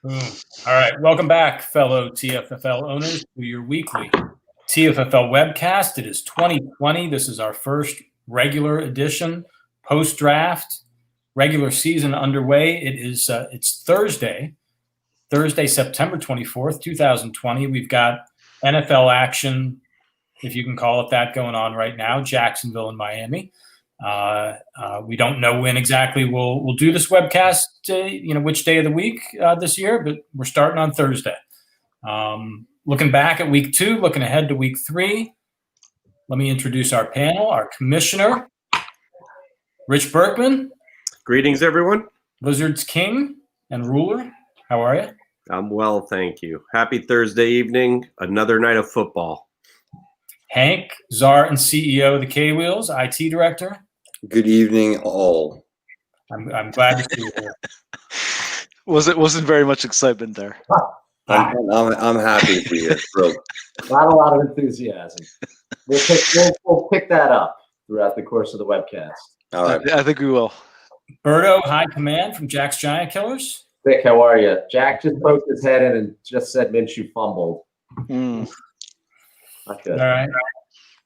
All right. Welcome back, fellow TFFL owners, to your weekly TFFL webcast. It is 2020. This is our first regular edition, post-draft, regular season underway. It's Thursday, September 24th, 2020. We've got NFL action, if you can call it that, going on right now, Jacksonville and Miami. We don't know when exactly we'll do this webcast, which day of the week this year, but we're starting on Thursday. Looking back at week 2, looking ahead to week 3, let me introduce our panel, our commissioner, Rich Berkman. Greetings, everyone. Wizards King and ruler. How are you? I'm well, thank you. Happy Thursday evening, another night of football. Hank, czar and CEO of the K-Wheels, IT director. Good evening, all. I'm glad to see you here. Wasn't very much excitement there. I'm happy to be here. Not a lot of enthusiasm. We'll pick that up throughout the course of the webcast. All right. I think we will. Berto, high command from Jack's Giant Killers. Vic, how are you? Jack just poked his head in and just said Minshew fumbled. Mm. Not good. All right.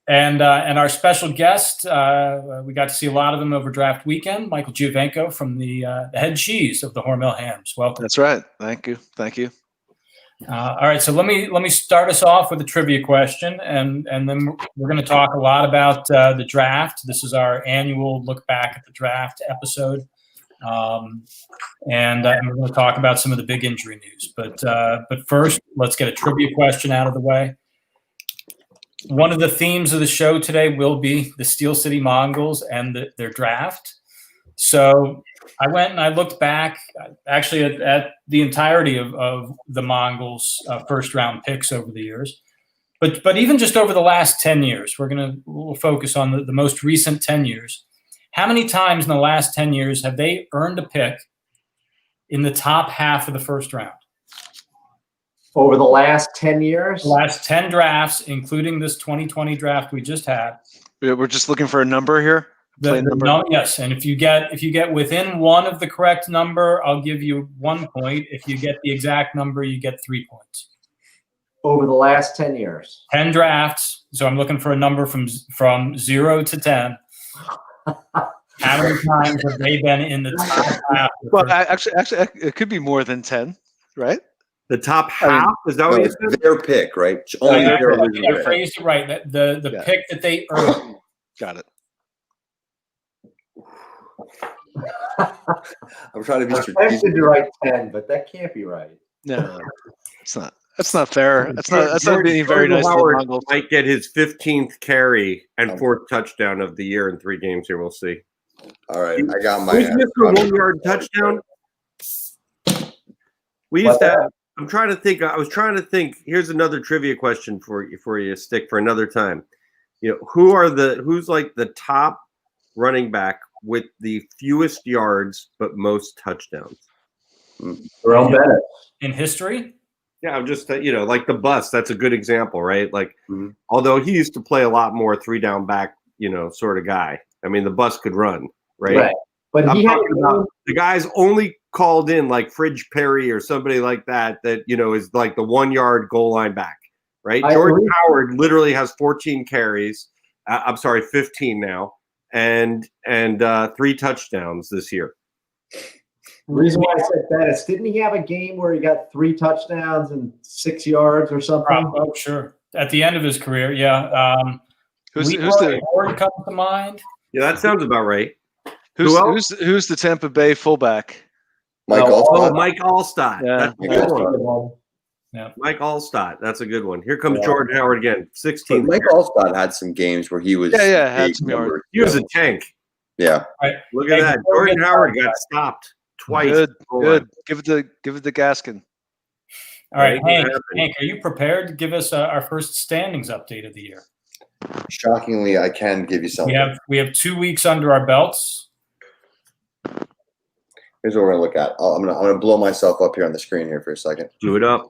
And our special guest, we got to see a lot of him over draft weekend, Michael Giovenco from the head cheese of the Hormel Hams. Welcome. That's right. Thank you. All right, so let me start us off with a trivia question, and then we're going to talk a lot about the draft. This is our annual look back at the draft episode, and we're going to talk about some of the big injury news. But first, let's get a trivia question out of the way. One of the themes of the show today will be the Steel City Mongols and their draft. So I went and I looked back actually at the entirety of the Mongols' first-round picks over the years. But even just over the last 10 years, we'll focus on the most recent 10 years. How many times in the last 10 years have they earned a pick in the top half of the first round? Over the last 10 years? The last 10 drafts, including this 2020 draft we just had. We're just looking for a number here. Yes, and if you get within one of the correct number, I'll give you 1 point. If you get the exact number, you get 3 points. Over the last 10 years. 10 drafts. So I'm looking for a number from 0 to 10. How many times have they been in the top half? Well, actually, it could be more than 10, right? The top half? Is that what you said? Their pick, right? I phrased it right. The pick that they earned. Got it. I'm trying to be I'm strategic. tempted to write 10, but that can't be right. No, it's not. That's not fair. That's not being very nice. Howard might get his 15th carry and 4th touchdown of the year in 3 games here. We'll see. All right, I got my. Who's Mr. 1-yard touchdown? We used to have. I'm trying to think. I was trying to think. Here's another trivia question for you, Stick, for another time. Who's like the top running back with the fewest yards but most touchdowns? Jerome Bennett. In history? Yeah, I'm just like the bus. That's a good example, right? Like, although he used to play a lot more 3-down back, sort of guy. I mean, the bus could run, right? But I'm talking about the guys only called in like Fridge Perry or somebody like that is like the 1-yard goal line back, right? Jordan Howard literally has 14 carries. 15 now, and 3 touchdowns this year. The reason why I said that is, didn't he have a game where he got 3 touchdowns and 6 yards or something? Oh, sure. At the end of his career, yeah. Who's the Ford comes to mind? Yeah, that sounds about right. Who's the Tampa Bay fullback? Mike Allstott. Oh, Mike Allstott. Yeah. That's a good one. Yeah. Mike Allstott. That's a good one. Here comes Jordan Howard again. 16. Mike Allstott had some games where he was. Had some yards. He was a tank. Yeah. Right. Look at that. Jordan Howard got stopped twice. Good. Give it the Gaskin. All right, Hank, are you prepared to give us our first standings update of the year? Shockingly, I can give you something. We have 2 weeks under our belts. Here's what we're gonna look at. I'm gonna blow myself up here on the screen here for a second. Blew it up.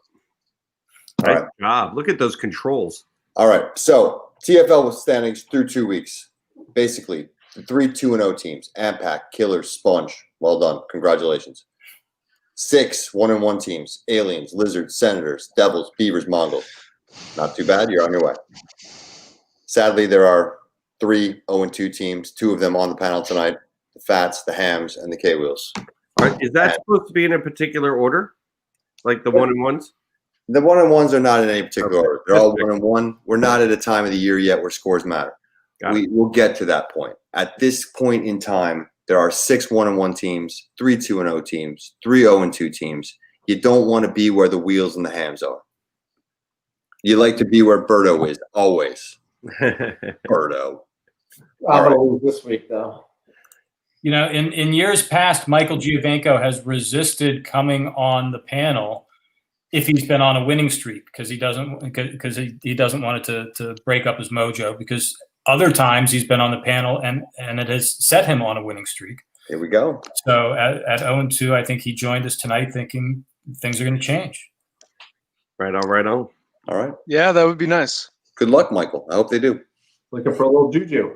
All Nice job. Look at those controls. All right. So TFL with standings through 2 weeks. Basically, the 3 2-0 teams: Ampac, Killers, Sponge. Well done. Congratulations. 6 1-1 teams: Aliens, Lizards, Senators, Devils, Beavers, Mongols. Not too bad. You're on your way. Sadly, there are 3 0-2 teams. 2 of them on the panel tonight: the Fats, the Hams, and the K-Wheels. Is that supposed to be in a particular order, like the 1-1s? The 1-1s are not in any particular Okay. order. They're all 1-1. We're not at a time of the year yet where scores matter. We'll get to that point. At this point in time, there are 6 1-1 teams, 3 2-0 teams, 3 0-2 teams. You don't want to be where the Wheels and the Hams are. You like to be where Birdo is, always. Birdo. I'm gonna lose this week though. You know, in years past, Michael Giovenco has resisted coming on the panel if he's been on a winning streak because he doesn't want it to break up his mojo, because other times he's been on the panel and it has set him on a winning streak. Here we go. So at 0-2, I think he joined us tonight thinking things are going to change. Right on, right on. All right. Yeah, that would be nice. Good luck, Michael. I hope they do. Looking for a little juju.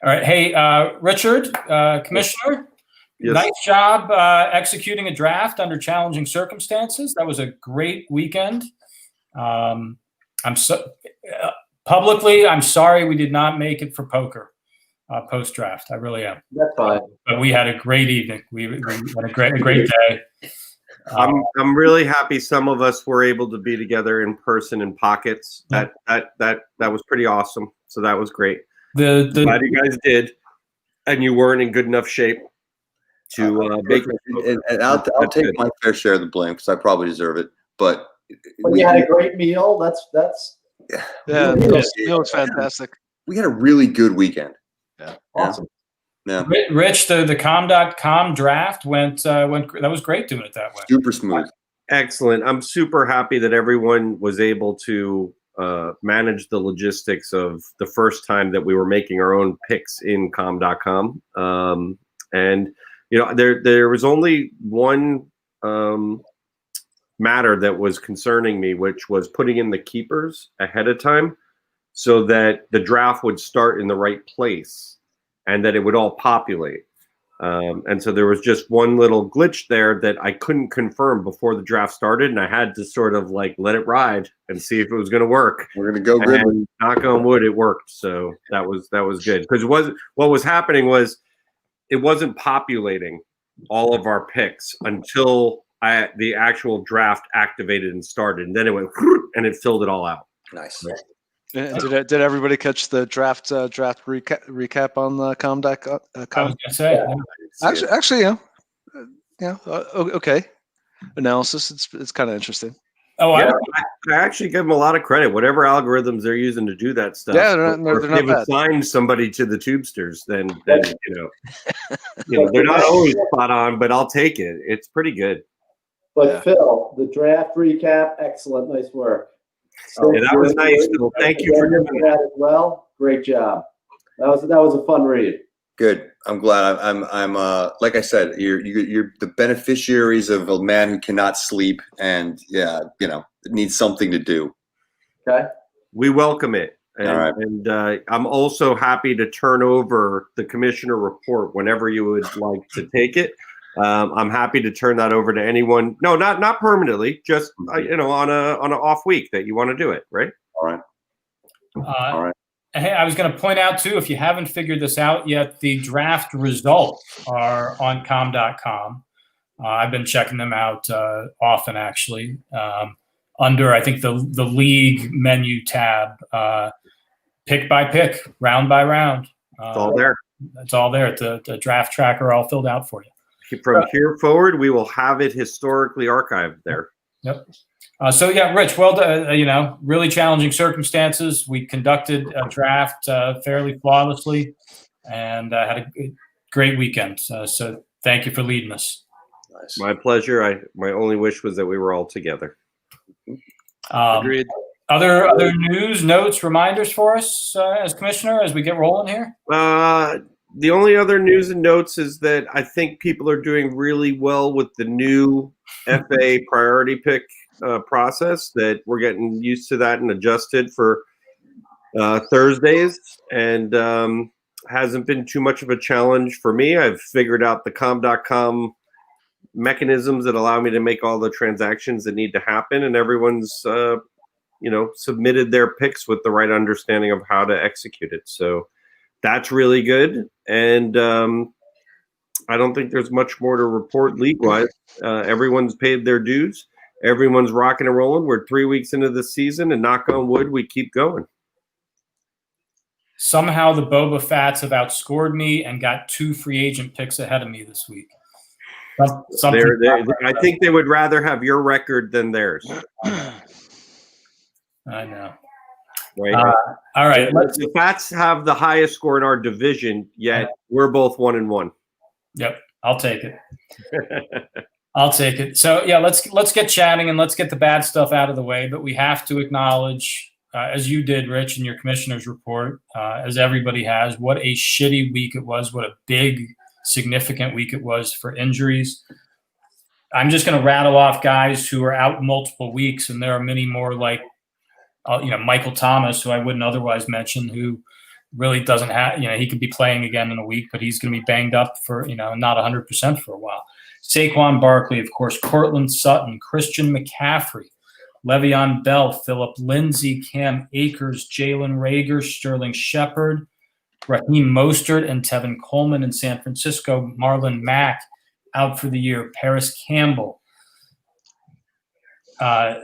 All right. Hey, Richard, Commissioner, Yes. nice job executing a draft under challenging circumstances. That was a great weekend. Publicly, I'm sorry we did not make it for poker post-draft. I really am. That's fine. But we had a great evening. We had a great day. I'm really happy some of us were able to be together in person in pockets. That was pretty awesome. So that was great. Glad you guys did, and you weren't in good enough shape to make it. And I'll take my fair share of the blame because I probably deserve it. But we had a great meal. That's Yeah, it was fantastic. We had a really good weekend. Yeah, awesome. Yeah, Rich, the com.com draft went. That was great doing it that way. super smooth. Excellent. I'm super happy that everyone was able to manage the logistics of the first time that we were making our own picks in com.com. And you know, there was only one matter that was concerning me, which was putting in the keepers ahead of time so that the draft would start in the right place and that it would all populate. And so there was just one little glitch there that I couldn't confirm before the draft started, and I had to sort of like let it ride and see if it was going to work. We're going to go good. And knock on wood, it worked. So that was good, because what was happening was it wasn't populating all of our picks until the actual draft activated and started, and then it went and it filled it all out. Nice. Did everybody catch the draft recap on the com.com? I was going to say. Actually, yeah. Okay. Analysis. It's kind of interesting. Oh, yeah, I actually give them a lot of credit. Whatever algorithms they're using to do that stuff. Yeah, they're not they've bad. assigned somebody to the tubesters, then you know they're not always spot on, but I'll take it. It's pretty good. But Yeah. Phil, the draft recap, excellent, nice work. Yeah, that was nice, Phil. Thank you for doing that as well. Great job. That was a fun read. Good. I'm glad. I'm like I said, you're the beneficiaries of a man who cannot sleep and needs something to do. Okay. We welcome it. And, all right. And I'm also happy to turn over the commissioner report whenever you would like to take it. I'm happy to turn that over to anyone. No, not permanently, just on an off week that you want to do it, right? All right. All right. Hey, I was going to point out too, if you haven't figured this out yet, the draft results are on com.com. I've been checking them out often, actually. Under, I think, the league menu tab, pick by pick, round by round. It's all there. It's all there. The draft tracker all filled out for you. From here forward, we will have it historically archived there. Yep. So yeah, Rich, well, really challenging circumstances. We conducted a draft fairly flawlessly, and had a great weekend. So thank you for leading us. Nice. My pleasure. My only wish was that we were all together. Agreed. Other news, notes, reminders for us as commissioner as we get rolling here? The only other news and notes is that I think people are doing really well with the new FA priority pick process, that we're getting used to that and adjusted for Thursdays, and hasn't been too much of a challenge for me. I've figured out the com.com mechanisms that allow me to make all the transactions that need to happen, and everyone's submitted their picks with the right understanding of how to execute it. So that's really good. And I don't think there's much more to report league-wise. Everyone's paid their dues. Everyone's rocking and rolling. We're 3 weeks into the season, and knock on wood, we keep going. Somehow the Boba Fats have outscored me and got 2 free agent picks ahead of me this week. I think they would rather have your record than theirs. I know. Right. All right. The Pats have the highest score in our division, yet we're both 1-1. Yep, I'll take it. I'll take it. So yeah, let's get chatting and let's get the bad stuff out of the way. But we have to acknowledge, as you did, Rich, in your commissioner's report, as everybody has, what a shitty week it was. What a big, significant week it was for injuries. I'm just going to rattle off guys who are out multiple weeks, and there are many more like, Michael Thomas, who I wouldn't otherwise mention, who really doesn't have, he could be playing again in a week, but he's going to be banged up for, not 100% for a while. Saquon Barkley, of course, Cortland Sutton, Christian McCaffrey, Le'Veon Bell, Phillip Lindsay, Cam Akers, Jalen Reagor, Sterling Shepard, Raheem Mostert, and Tevin Coleman in San Francisco, Marlon Mack out for the year, Paris Campbell.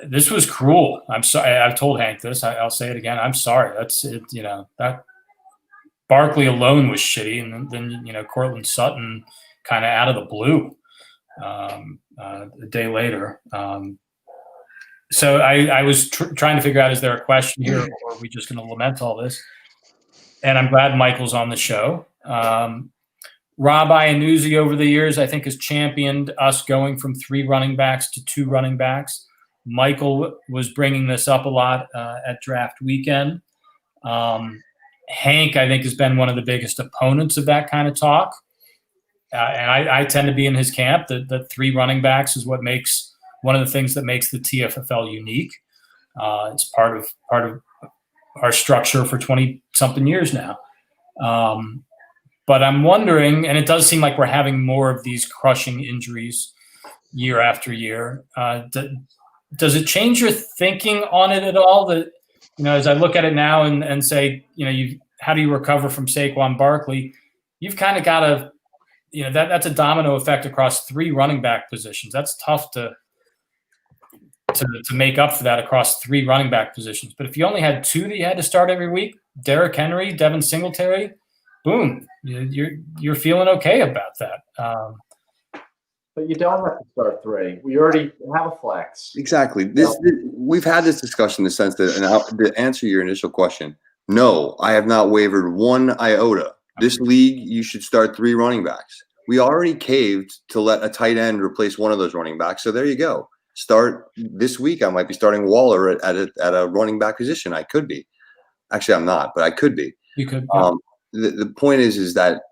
This was cruel. I'm sorry. I've told Hank this. I'll say it again. I'm sorry. That's it. That Barkley alone was shitty, and then Cortland Sutton kind of out of the blue a day later. So I was trying to figure out, is there a question here, or are we just going to lament all this? And I'm glad Michael's on the show. Rob Iannuzzi over the years, I think, has championed us going from 3 running backs to 2 running backs. Michael was bringing this up a lot at draft weekend. Hank, I think, has been one of the biggest opponents of that kind of talk. And I tend to be in his camp that 3 running backs is one of the things that makes the TFFL unique. It's part of our structure for 20-something years now. But I'm wondering, and it does seem like we're having more of these crushing injuries year after year. Does it change your thinking on it at all? That, as I look at it now and say, how do you recover from Saquon Barkley? You've kind of got to, that's a domino effect across 3 running back positions. That's tough to make up for that across 3 running back positions. But if you only had 2 that you had to start every week, Derrick Henry, Devin Singletary, boom, you're feeling okay about that. But you don't have to start 3. We already have a flex. Exactly. We've had this discussion in the sense that, and to answer your initial question, no, I have not wavered 1 iota. This league, you should start 3 running backs. We already caved to let a tight end replace one of those running backs. So there you go. Start this week. I might be starting Waller at a running back position. I could be. Actually, I'm not, but I could be. You could. Yeah. The point is that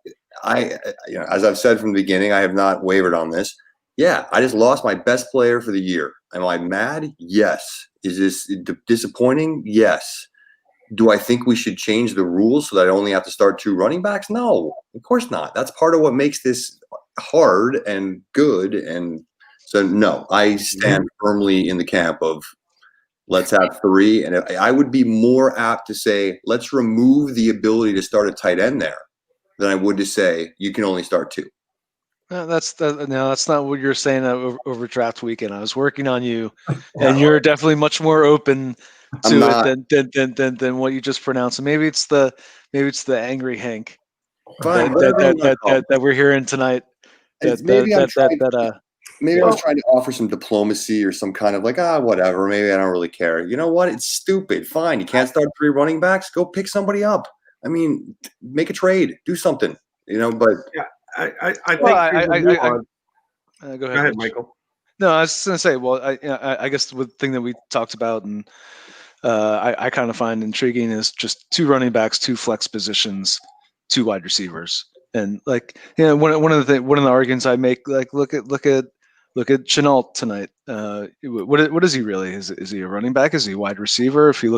as I've said from the beginning, I have not wavered on this. Yeah, I just lost my best player for the year. Am I mad? Yes. Is this disappointing? Yes. Do I think we should change the rules so that I only have to start 2 running backs? No, of course not. That's part of what makes this hard and good. And so, no, I stand firmly in the camp of let's have 3. And I would be more apt to say, let's remove the ability to start a tight end there than I would to say you can only start 2. No, that's not what you're saying over draft weekend. I was working on you, and you're definitely much more open to it than what you just pronounced. And maybe it's the angry Hank that we're hearing tonight. Maybe I was trying to offer some diplomacy or some kind of like, whatever. Maybe I don't really care. You know what? It's stupid. Fine. You can't start 3 running backs. Go pick somebody up. I mean, make a trade. Do something. But yeah. I think go ahead, Michael. No, I was just going to say, well, I guess the thing that we talked about and I kind of find intriguing is just 2 running backs, 2 flex positions, 2 wide receivers. And one of the arguments I make, like, look at Chenault tonight. What is he really? Is he a running back? Is he a wide receiver? If you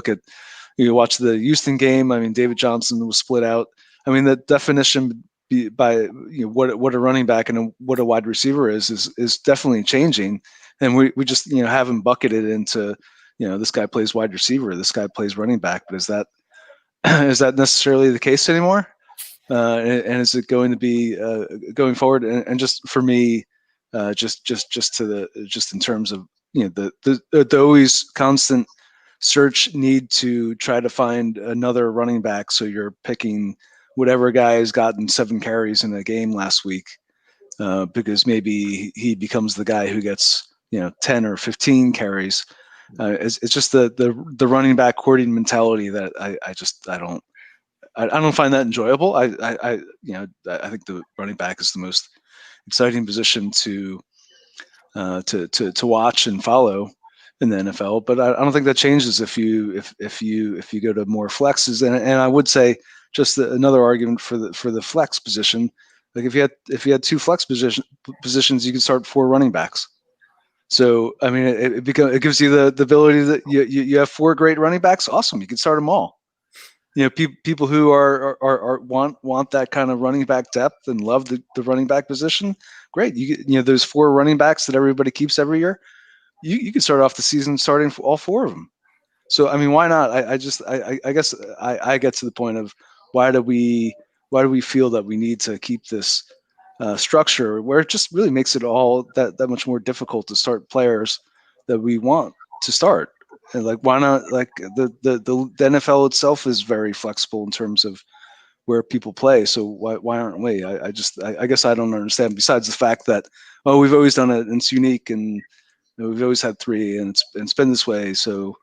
watch the Houston game, I mean, David Johnson was split out. I mean, the definition by what a running back and what a wide receiver is definitely changing, and we just haven't bucketed into this guy plays wide receiver, this guy plays running back, but is that is that necessarily the case anymore? And is it going to be going forward? And just for me, just in terms of the always constant search need to try to find another running back. So you're picking whatever guy has gotten 7 carries in a game last week, because maybe he becomes the guy who gets 10 or 15 carries. It's just the running back hoarding mentality that I don't find that enjoyable. I think the running back is the most exciting position to watch and follow in the NFL. But I don't think that changes if you go to more flexes. And I would say just another argument for the flex position. Like if you had 2 flex positions, you could start 4 running backs. So I mean, it gives you the ability that you have 4 great running backs. Awesome, you can start them all. People who are want that kind of running back depth and love the running back position. Great, those 4 running backs that everybody keeps every year. You can start off the season starting for all 4 of them. So I mean, why not? I guess I get to the point of why do we feel that we need to keep this structure where it just really makes it all that much more difficult to start players that we want to start. And like, why not? Like the NFL itself is very flexible in terms of where people play. So why aren't we? I guess I don't understand. Besides the fact that we've always done it and it's unique, and we've always had 3 and it's been this way. So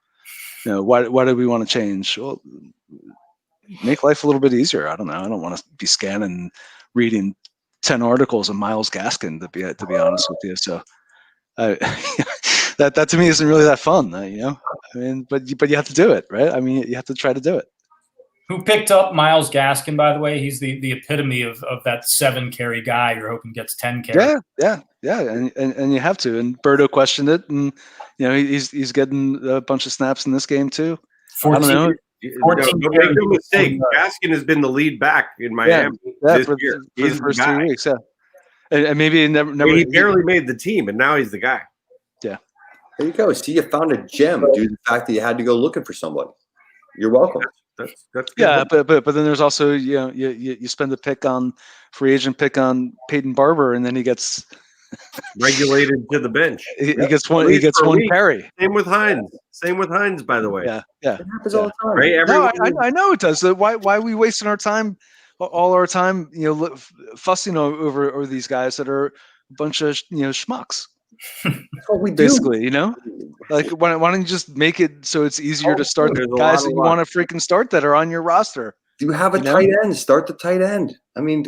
why do we want to change? Well, make life a little bit easier. I don't know. I don't want to be scanning, reading 10 articles of Myles Gaskin to be honest with you. So that to me isn't really that fun, I mean, but you have to do it, right? I mean, you have to try to do it. Who picked up Myles Gaskin, by the way? He's the epitome of that 7 carry guy you're hoping gets 10 carries. Yeah. And you have to. And Berto questioned it, and he's getting a bunch of snaps in this game too. 14, I don't know. 14 don't make no mistake. Gaskin has been the lead back in Miami this year. For the first 3 weeks. Yeah. And maybe he never. He barely made the team, and now he's the guy. Yeah. There you go. See, you found a gem due to the fact that you had to go looking for somebody. You're welcome. That's yeah, but then there's also you spend a pick on free agent pick on Peyton Barber, and then he gets regulated to the bench. He gets one carry. Same with Hines. By the way. Yeah. It happens all the time. Right? I know it does. Why are we wasting our time, all our time, fussing over these guys that are a bunch of schmucks? That's what we do. Basically, like why don't you just make it so it's easier to start the guys that you want to freaking start that are on your roster? Do you have a tight end? Start the tight end. I mean,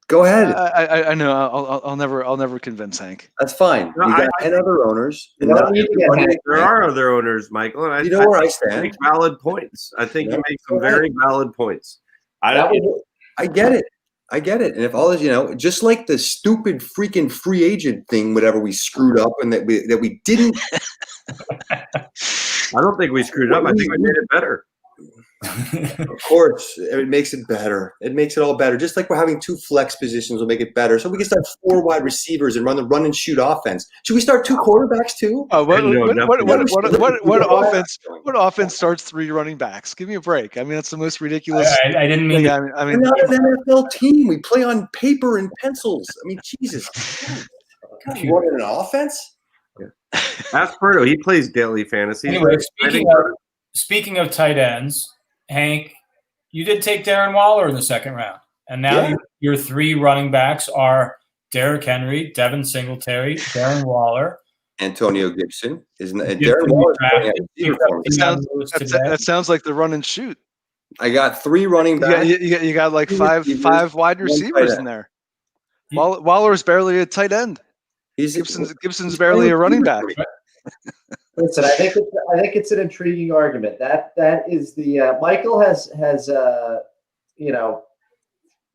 go ahead. I know. I'll never convince Hank. That's fine. You got 10 other owners. There are other owners, Michael, and you know where I stand. Make valid points. I think you make some very valid points. I get it. And if all this, just like the stupid freaking free agent thing, whatever we screwed up and that we didn't. I don't think we screwed up. I think we made it better. Of course, it makes it better. It makes it all better. Just like we're having 2 flex positions will make it better. So we can start 4 wide receivers and run the run and shoot offense. Should we start 2 quarterbacks too? What offense starts 3 running backs? Give me a break. I mean, that's the most ridiculous. I didn't mean. I mean, we're not an NFL team. We play on paper and pencils. I mean, Jesus. You want an offense? Yeah. Ask Berto. He plays daily fantasy. Anyway, speaking of tight ends, Hank, you did take Darren Waller in the 2nd round, and now your 3 running backs are Derrick Henry, Devin Singletary, Darren Waller, Antonio Gibson. Darren Waller? That sounds like the run and shoot. I got 3 running backs. You got like five wide receivers in there. Waller is barely a tight end. Gibson's barely a running back. Listen, I think it's an intriguing argument. That is the Michael has the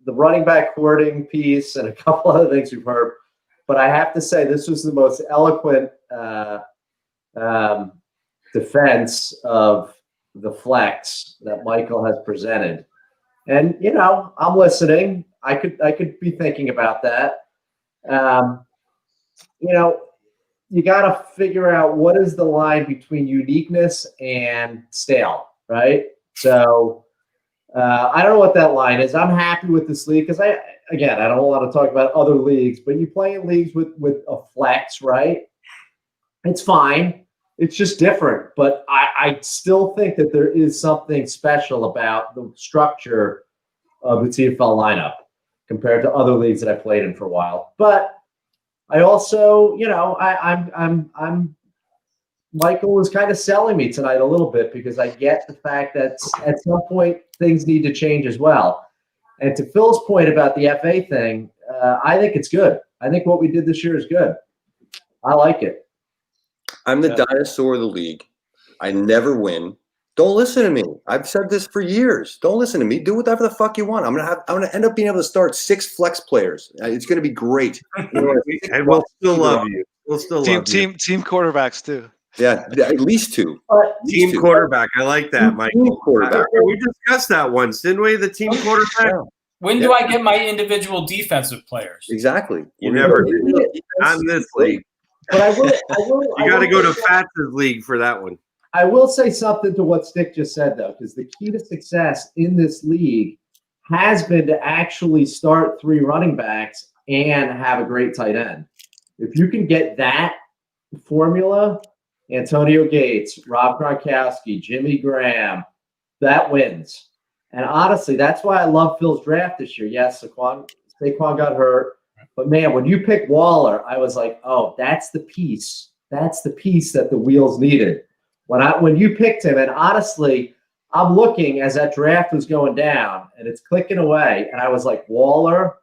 running back hoarding piece and a couple other things we've heard, but I have to say this was the most eloquent defense of the flex that Michael has presented. And I'm listening. I could be thinking about that. You got to figure out what is the line between uniqueness and stale, right? So I don't know what that line is. I'm happy with this league because I don't want to talk about other leagues, but you play in leagues with a flex, right? It's fine. It's just different. But I still think that there is something special about the structure of the TFL lineup compared to other leagues that I played in for a while. But I also, I'm Michael was kind of selling me tonight a little bit because I get the fact that at some point things need to change as well. And to Phil's point about the FA thing, I think it's good. I think what we did this year is good. I like it. I'm the dinosaur of the league. I never win. Don't listen to me. I've said this for years. Don't listen to me. Do whatever the fuck you want. I'm gonna end up being able to start 6 flex players. It's gonna be great. And we'll still love you. We'll still love you. Team quarterbacks too. Yeah, at least 2. Team quarterback. I like that, Mike. Quarterback. We discussed that once, didn't we? The team quarterback. When do I get my individual defensive players? Exactly. You never did. Not in this league. But I will. You got to go to Fats' league for that one. I will say something to what Stick just said, though, because the key to success in this league has been to actually start 3 running backs and have a great tight end. If you can get that formula, Antonio Gates, Rob Gronkowski, Jimmy Graham, that wins. And honestly, that's why I love Phil's draft this year. Yes, Saquon got hurt. But, man, when you pick Waller, I was like, oh, that's the piece. That's the piece that the wheels needed. When you picked him, and honestly, I'm looking as that draft was going down, and it's clicking away, and I was like, Waller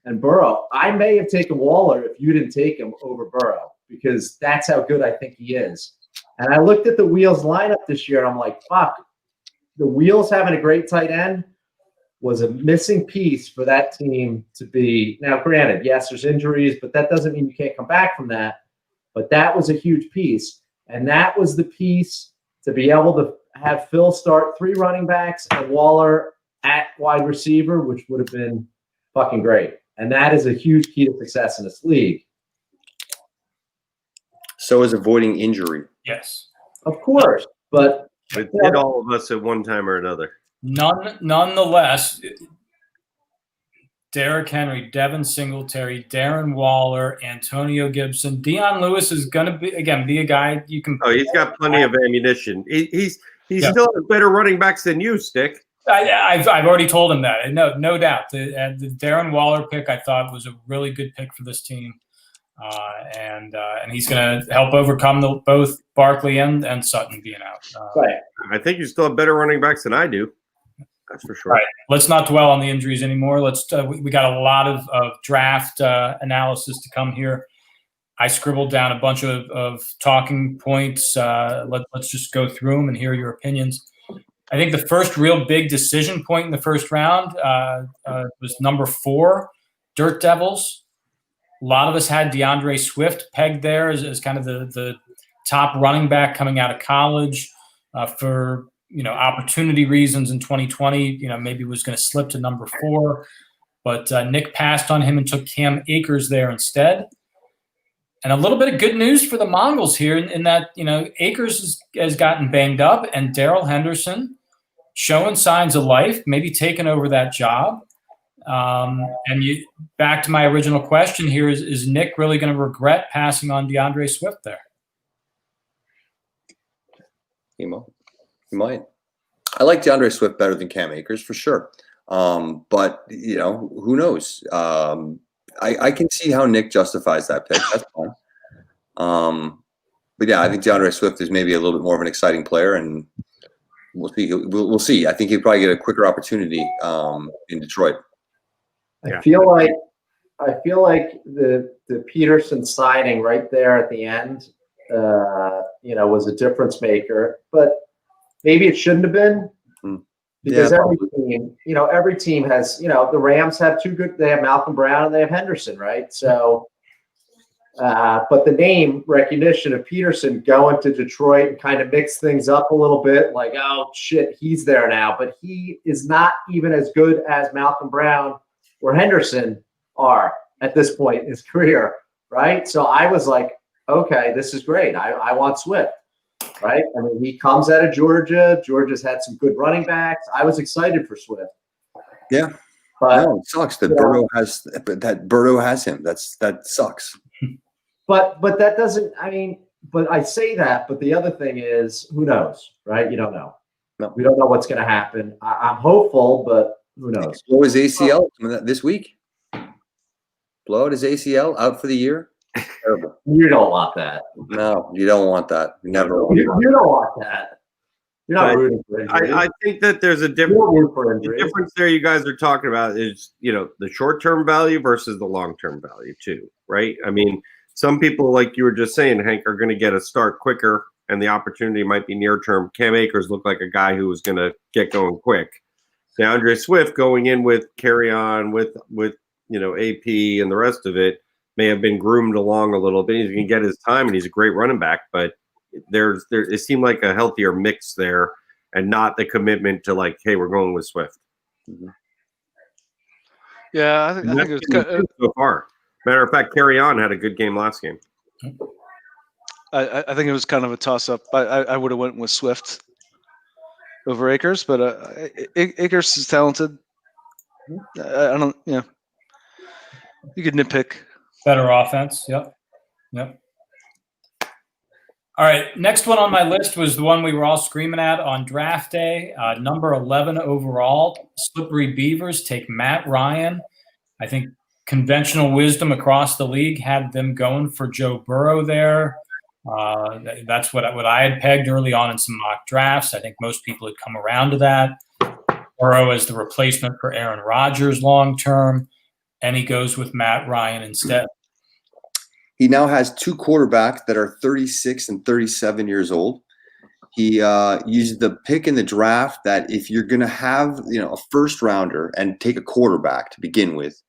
and Burrow. I may have taken Waller if you didn't take him over Burrow because that's how good I think he is. And I looked at the Wheels lineup this year, and I'm like, fuck, the Wheels having a great tight end was a missing piece for that team to be. Now, granted, yes, there's injuries, but that doesn't mean you can't come back from that. But that was a huge piece. And that was the piece to be able to have Phil start 3 running backs and Waller at wide receiver, which would have been fucking great. And that is a huge key to success in this league. So is avoiding injury. Yes. Of course. But it did all of us at one time or another. Nonetheless, Derrick Henry, Devin Singletary, Darren Waller, Antonio Gibson, Dion Lewis is going to be a guy you can. Oh, he's got plenty of ammunition. He's still better running backs than you, Stick. I've already told him that. No doubt. The Darren Waller pick I thought was a really good pick for this team, and he's going to help overcome both Barkley and Sutton being out. right. I think you still have better running backs than I do. That's for sure. All right. Let's not dwell on the injuries anymore. We got a lot of draft analysis to come here. I scribbled down a bunch of talking points. Let's just go through them and hear your opinions. I think the first real big decision point in the first round was number 4, Dirt Devils. A lot of us had DeAndre Swift pegged there as kind of the top running back coming out of college for opportunity reasons in 2020, maybe was going to slip to number 4, but Nick passed on him and took Cam Akers there instead. And a little bit of good news for the Mongols here in that, Akers has gotten banged up and Darrell Henderson showing signs of life, maybe taking over that job. Back to my original question here, is Nick really going to regret passing on DeAndre Swift there? He might. I like DeAndre Swift better than Cam Akers for sure. But who knows? I can see how Nick justifies that pick. That's fine. But yeah, I think DeAndre Swift is maybe a little bit more of an exciting player, and we'll see. We'll see. I think he'd probably get a quicker opportunity in Detroit. I feel like the Peterson signing right there at the end, was a difference maker. But maybe it shouldn't have been, because every team has, the Rams have they have Malcolm Brown and they have Henderson, right? So, but the name recognition of Peterson going to Detroit and kind of mix things up a little bit, like, oh shit, he's there now, but he is not even as good as Malcolm Brown where Henderson are at this point in his career, right? So I was like, okay, this is great. I want Swift, right? I mean, he comes out of Georgia. Georgia's had some good running backs. I was excited for Swift. Yeah. But no, it sucks that Burrow has him. That sucks. But that doesn't. I mean, but I say that. But the other thing is, who knows, right? You don't know. No. We don't know what's going to happen. I'm hopeful, but who knows? Blow his ACL this week. Blow out his ACL out for the year. Terrible. You don't want that. No, you don't want that. You never. You don't want that. You're not rooting for injuries. I think that there's a the difference there you guys are talking about is, the short-term value versus the long-term value too, right? I mean, some people, like you were just saying, Hank, are going to get a start quicker and the opportunity might be near-term. Cam Akers looked like a guy who was going to get going quick. DeAndre Swift going in with Carry-On, with AP and the rest of it may have been groomed along a little bit. He's going to get his time and he's a great running back, but it seemed like a healthier mix there and not the commitment to like, hey, we're going with Swift. Mm-hmm. Yeah, I think it was so far. Matter of fact, Carry-On had a good game last game. I think it was kind of a toss-up. I would have went with Swift over Akers, but Akers is talented. I don't, you could nitpick. Better offense. Yep. All right, next one on my list was the one we were all screaming at on draft day. Number 11 overall, Slippery Beavers take Matt Ryan. I think conventional wisdom across the league had them going for Joe Burrow there. That's what I had pegged early on in some mock drafts. I think most people had come around to that. Burrow as the replacement for Aaron Rodgers long term, and he goes with Matt Ryan instead. He now has two quarterbacks that are 36 and 37 years old. He used the pick in the draft that if you're going to have a first rounder and take a quarterback to begin with,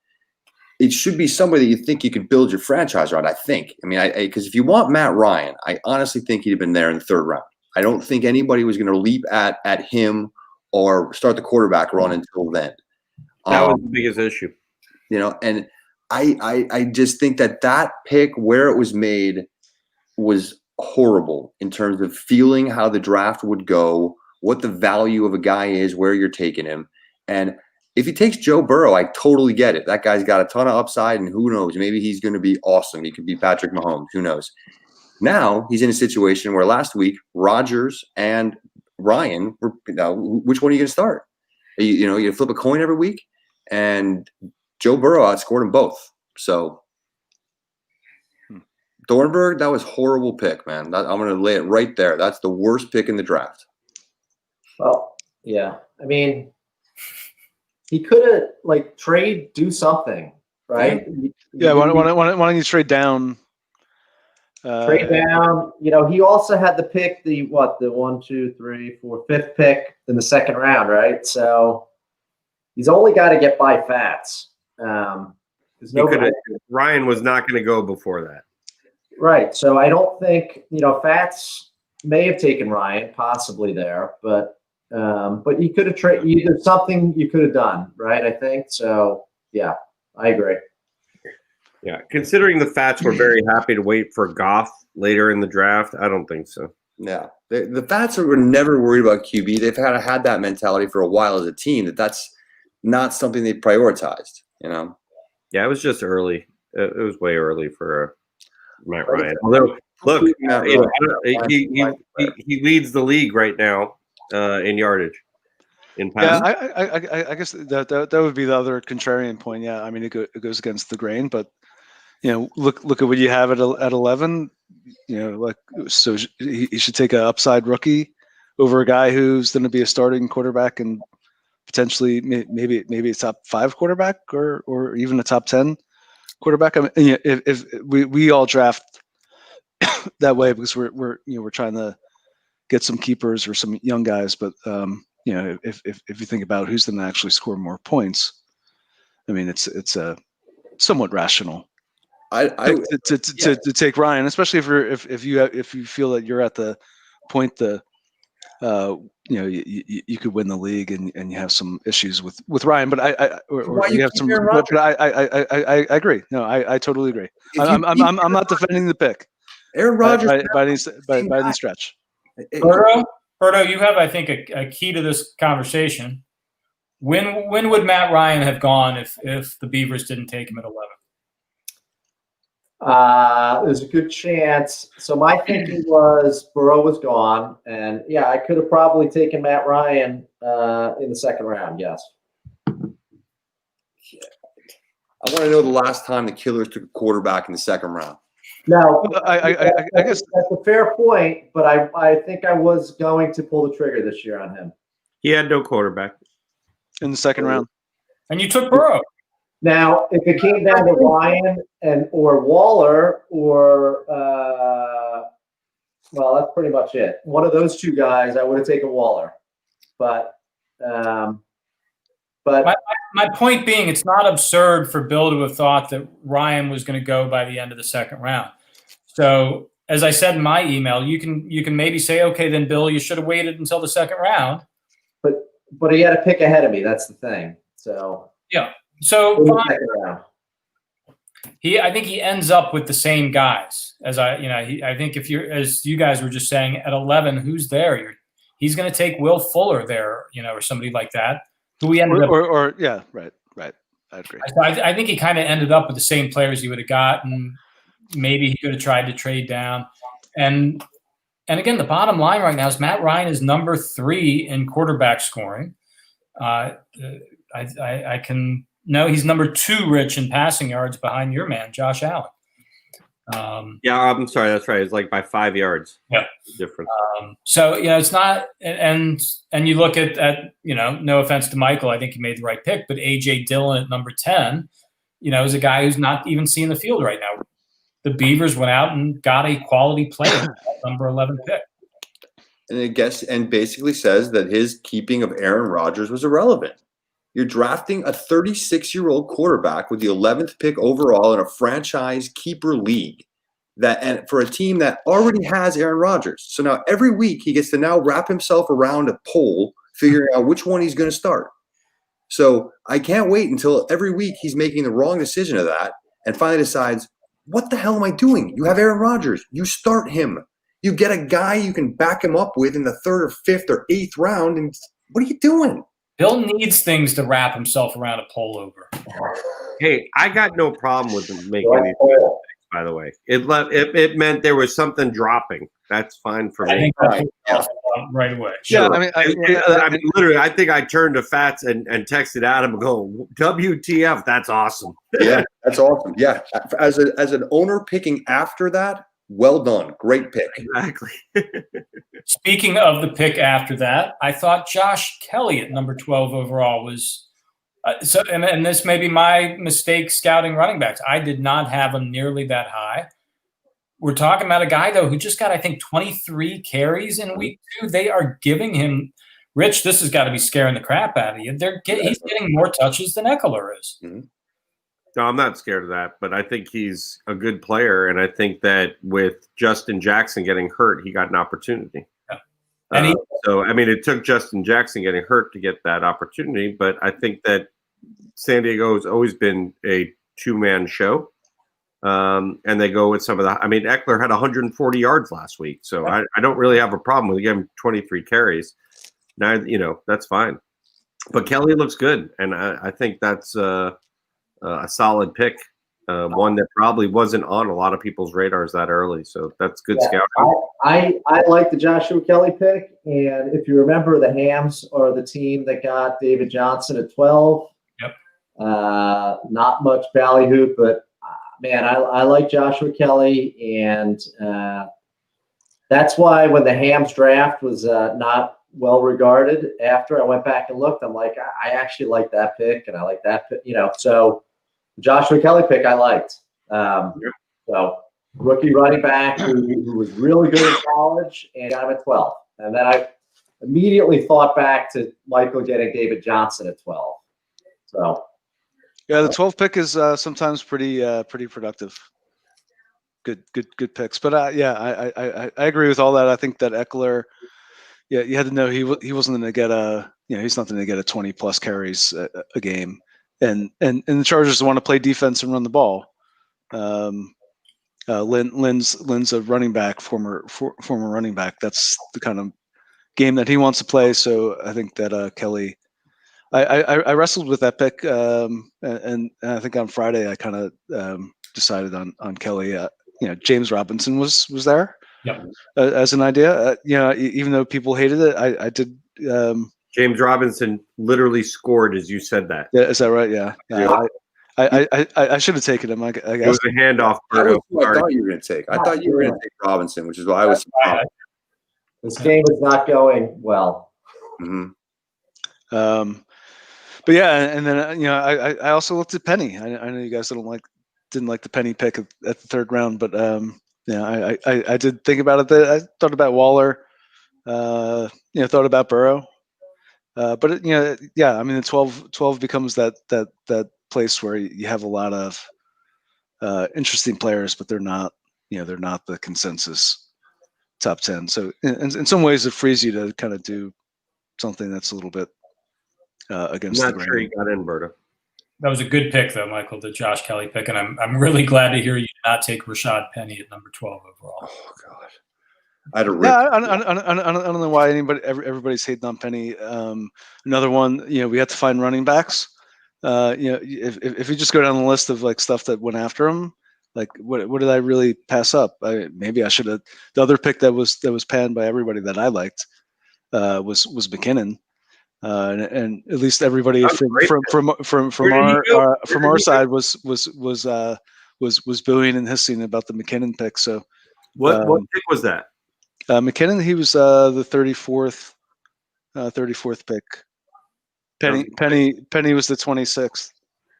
it should be somebody that you think you could build your franchise around. I think. I mean, because if you want Matt Ryan, I honestly think he'd have been there in the third round. I don't think anybody was going to leap at him or start the quarterback run until then. That was the biggest issue. And I just think that pick where it was made was horrible in terms of feeling how the draft would go, what the value of a guy is, where you're taking him. And if he takes Joe Burrow, I totally get it. That guy's got a ton of upside, and who knows? Maybe he's going to be awesome. He could be Patrick Mahomes. Who knows? Now he's in a situation where last week Rodgers and Ryan were, which one are you going to start? You flip a coin every week, and Joe Burrow outscored them both. So Thornburg, that was horrible pick, man. I'm going to lay it right there. That's the worst pick in the draft. Well, yeah. I mean, he could have do something, right? Yeah. Why don't you trade down? Trade down. He also had the pick, the 1, 2, 3, 4, 5th pick in the second round, right? So he's only got to get by Fats. Ryan was not going to go before that. Right. So I don't think, Fats may have taken Ryan possibly there, but you could have traded. There's something you could have done, right? I think so. Yeah, I agree. Yeah, considering the Fats were very happy to wait for Goff later in the draft, I don't think so. Yeah, the Fats were never worried about QB. They've had that mentality for a while as a team that's not something they prioritized. Yeah, it was just early. It was way early for Matt Ryan. Although, look, he leads the league right now in yardage. In pass. Yeah, I guess that would be the other contrarian point. Yeah, I mean it goes against the grain, but look at what you have at 11. So he should take an upside rookie over a guy who's going to be a starting quarterback and potentially maybe a top 5 quarterback or even a top 10 quarterback. I mean, if we all draft that way because we're trying to get some keepers or some young guys, but if you think about who's going to actually score more points, I mean it's a somewhat rational to take Ryan, especially if you feel that you're at the point the you could win the league and you have some issues with Ryan, but Why you you have keep some. Aaron But Rodgers? I agree. No, I totally agree. If you keep I'm not defending the pick Aaron by Rodgers by any stretch. Berto, you have, I think, a key to this conversation. When would Matt Ryan have gone if the Beavers didn't take him at 11? There's a good chance. So my thinking was Burrow was gone, and yeah, I could have probably taken Matt Ryan in the second round. Yes. I want to know the last time the Killers took a quarterback in the second round. Now, I guess that's a fair point, but I think I was going to pull the trigger this year on him. He had no quarterback in the second round. And you took Burrow. Now, if it came down to Ryan or Waller or well, that's pretty much it. One of those two guys, I would have taken Waller, but my point being, it's not absurd for Bill to have thought that Ryan was going to go by the end of the second round. So, as I said in my email, you can maybe say, okay, then Bill, you should have waited until the second round. But he had a pick ahead of me. That's the thing. So yeah. So fine. I think he ends up with the same guys as I think if you're, as you guys were just saying, at 11, who's there? He's going to take Will Fuller there, or somebody like that. Who we ended up, yeah, right. I agree. I think he kind of ended up with the same players he would have gotten. Maybe he could have tried to trade down. And again, the bottom line right now is Matt Ryan is number 3 in quarterback scoring. He's number 2, Rich, in passing yards behind your man, Josh Allen. Yeah, I'm sorry. That's right. It's like by 5 yards. Yeah. Difference. So, it's not – and you look at no offense to Michael, I think he made the right pick, but A.J. Dillon at number 10, is a guy who's not even seeing the field right now. The Beavers went out and got a quality player, that number 11 pick. And basically says that his keeping of Aaron Rodgers was irrelevant. You're drafting a 36-year-old quarterback with the 11th pick overall in a franchise keeper league, and for a team that already has Aaron Rodgers. So now every week he gets to now wrap himself around a poll, figuring out which one he's going to start. So I can't wait until every week he's making the wrong decision of that and finally decides, what the hell am I doing? You have Aaron Rodgers. You start him. You get a guy you can back him up with in the 3rd or 5th or 8th round. And what are you doing? Bill needs things to wrap himself around a pole over. Hey, I got no problem with him making these mistakes, by the way. It meant there was something dropping. That's fine for me. Right away. Yeah, Sure. I mean, literally, I think I turned to Fats and texted Adam going, WTF, that's awesome. Yeah, that's awesome. Yeah, as an owner picking after that, well done. Great pick. Exactly. Speaking of the pick after that, I thought Josh Kelly at number 12 overall was and this may be my mistake scouting running backs. I did not have him nearly that high. We're talking about a guy, though, who just got, I think, 23 carries in week 2. They are giving him – Rich, this has got to be scaring the crap out of you. He's getting more touches than Eckler is. Mm-hmm. No, I'm not scared of that, but I think he's a good player, and I think that with Justin Jackson getting hurt, he got an opportunity. Yeah. It took Justin Jackson getting hurt to get that opportunity, but I think that San Diego has always been a 2-man show. And they go with some of the – Eckler had 140 yards last week, so I don't really have a problem with him 23 carries. Now, that's fine. But Kelly looks good, and I think that's a solid pick, one that probably wasn't on a lot of people's radars that early. So that's good scouting. I like the Joshua Kelly pick, and if you remember, the Hams are the team that got David Johnson at 12. Yep. Not much ballyhoot, but man, I like Joshua Kelly, and that's why when the Hams draft was not well regarded, after I went back and looked, I'm like, I actually like that pick, and I like that pick, so Joshua Kelly pick I liked. So rookie running back who was really good in college and got him at 12. And then I immediately thought back to Michael getting David Johnson at 12. So yeah, the 12th pick is sometimes pretty productive. Good picks. But I agree with all that. I think that Eckler you had to know he wasn't going to get he's not going to get a 20 plus carries a game, and the Chargers want to play defense and run the ball. Lynn's a running back, former running back. That's the kind of game that he wants to play. So I think that Kelly, I wrestled with that pick, and I think on Friday I kind of decided on Kelly. James Robinson was there. Yep. As an idea. Even though people hated it, I did. James Robinson literally scored as you said that. Yeah, is that right? Yeah. I should have taken him. I guess it was a handoff. That was who I thought you were going to take. I thought you were going to take Robinson, which is why I was surprised. This game is not going well. Mm-hmm. But yeah, and then I also looked at Penny. I know you guys didn't like the Penny pick at the third round, but I did think about it. I thought about Waller. Thought about Burrow. But the 12 becomes that place where you have a lot of interesting players, but they're not the consensus top 10. So in some ways, it frees you to kind of do something that's a little bit against the grain. Not sure he got in, Berto. That was a good pick, though, Michael, the Josh Kelly pick, and I'm really glad to hear you not take Rashad Penny at number 12 overall. Oh God, I had a rip. Yeah, I don't know why everybody's hating on Penny. Another one, we have to find running backs. If you just go down the list of like stuff that went after him, like what did I really pass up? Maybe I should have. The other pick that was panned by everybody that I liked was McKinnon. And at least everybody from our side was booing and hissing about the McKinnon pick. So what pick was that? McKinnon, he was the 34th pick. Penny was the 26th.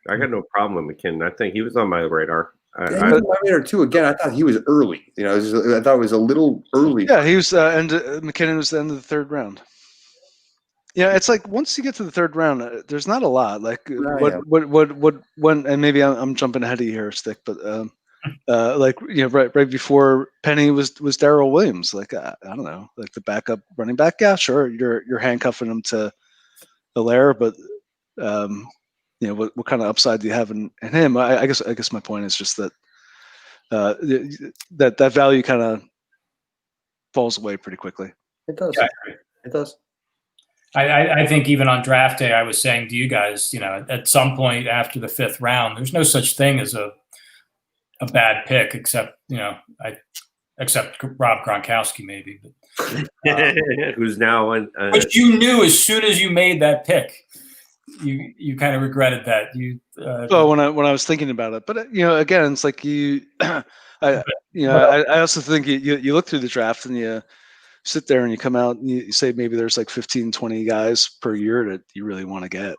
I got no problem with McKinnon. I think he was on my radar. He was on my radar too. Again, I thought he was early. I thought it was a little early. Yeah, he was. And McKinnon was the end of the third round. Yeah, it's like once you get to the third round, there's not a lot. Like when and maybe I'm jumping ahead of you here, Stick, but right before Penny was Darrell Williams. Like I don't know, like the backup running back. Yeah, sure, you're handcuffing him to Allaire, but what kind of upside do you have in him? I guess my point is just that that value kind of falls away pretty quickly. It does. Yeah, it does. I think even on draft day, I was saying to you guys, at some point after the fifth round, there's no such thing as a bad pick, except except Rob Gronkowski maybe, but who's now on. But you knew as soon as you made that pick, you kind of regretted that. Well, when I was thinking about it, but again, it's like I also think you look through the draft and you sit there and you come out and you say maybe there's like 15, 20 guys per year that you really want to get.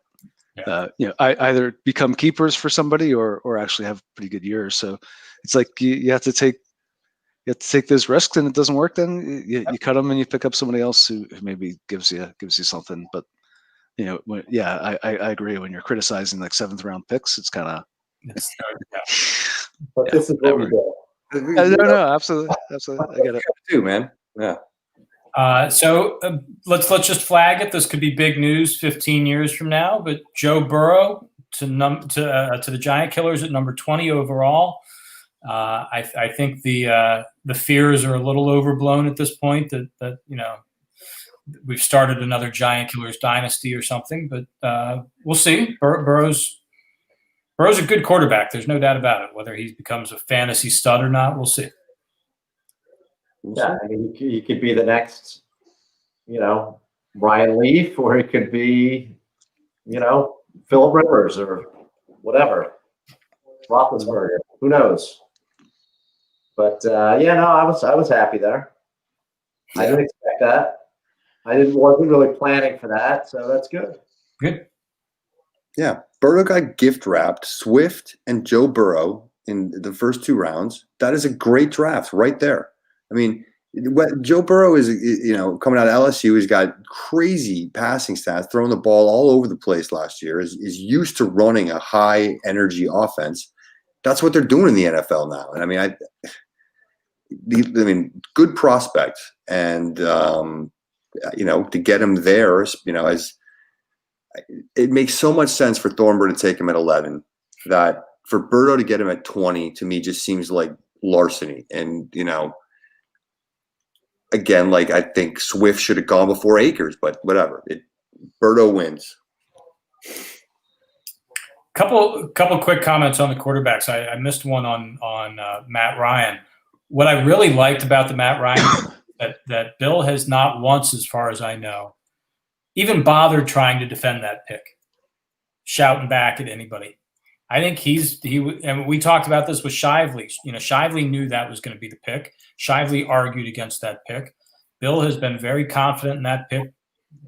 Yeah. Either become keepers for somebody or actually have pretty good years. So it's like you have to take those risks, and it doesn't work. Then you cut them and you pick up somebody else who maybe gives you something. But I agree. When you're criticizing like seventh round picks, it's kind of. But this is what we do. No, absolutely. I get it too, man. Yeah. So let's just flag it. This could be big news 15 years from now. But Joe Burrow to the Giant Killers at number 20 overall. I think the fears are a little overblown at this point. That we've started another Giant Killers dynasty or something. But we'll see. Burrow's a good quarterback. There's no doubt about it. Whether he becomes a fantasy stud or not, we'll see. Yeah, I mean, he could be the next, Ryan Leaf, or he could be, Philip Rivers or whatever, Roethlisberger. Who knows? But I was happy there. Yeah. I didn't expect that. Wasn't really planning for that, so that's good. Good. Yeah, Burrow got gift wrapped. Swift and Joe Burrow in the first two rounds. That is a great draft right there. I mean, Joe Burrow is, coming out of LSU. He's got crazy passing stats, throwing the ball all over the place last year. Is used to running a high energy offense. That's what they're doing in the NFL now. And I mean, good prospect. And to get him there, as it makes so much sense for Thornburg to take him at 11 that for Berto to get him at 20 to me just seems like larceny. And, again, like I think Swift should have gone before Akers, but whatever. Berto wins. Couple quick comments on the quarterbacks. I missed one on Matt Ryan. What I really liked about the Matt Ryan that Bill has not once, as far as I know, even bothered trying to defend that pick, shouting back at anybody. I think and we talked about this with Shively. Shively knew that was going to be the pick. Shively argued against that pick. Bill has been very confident in that pick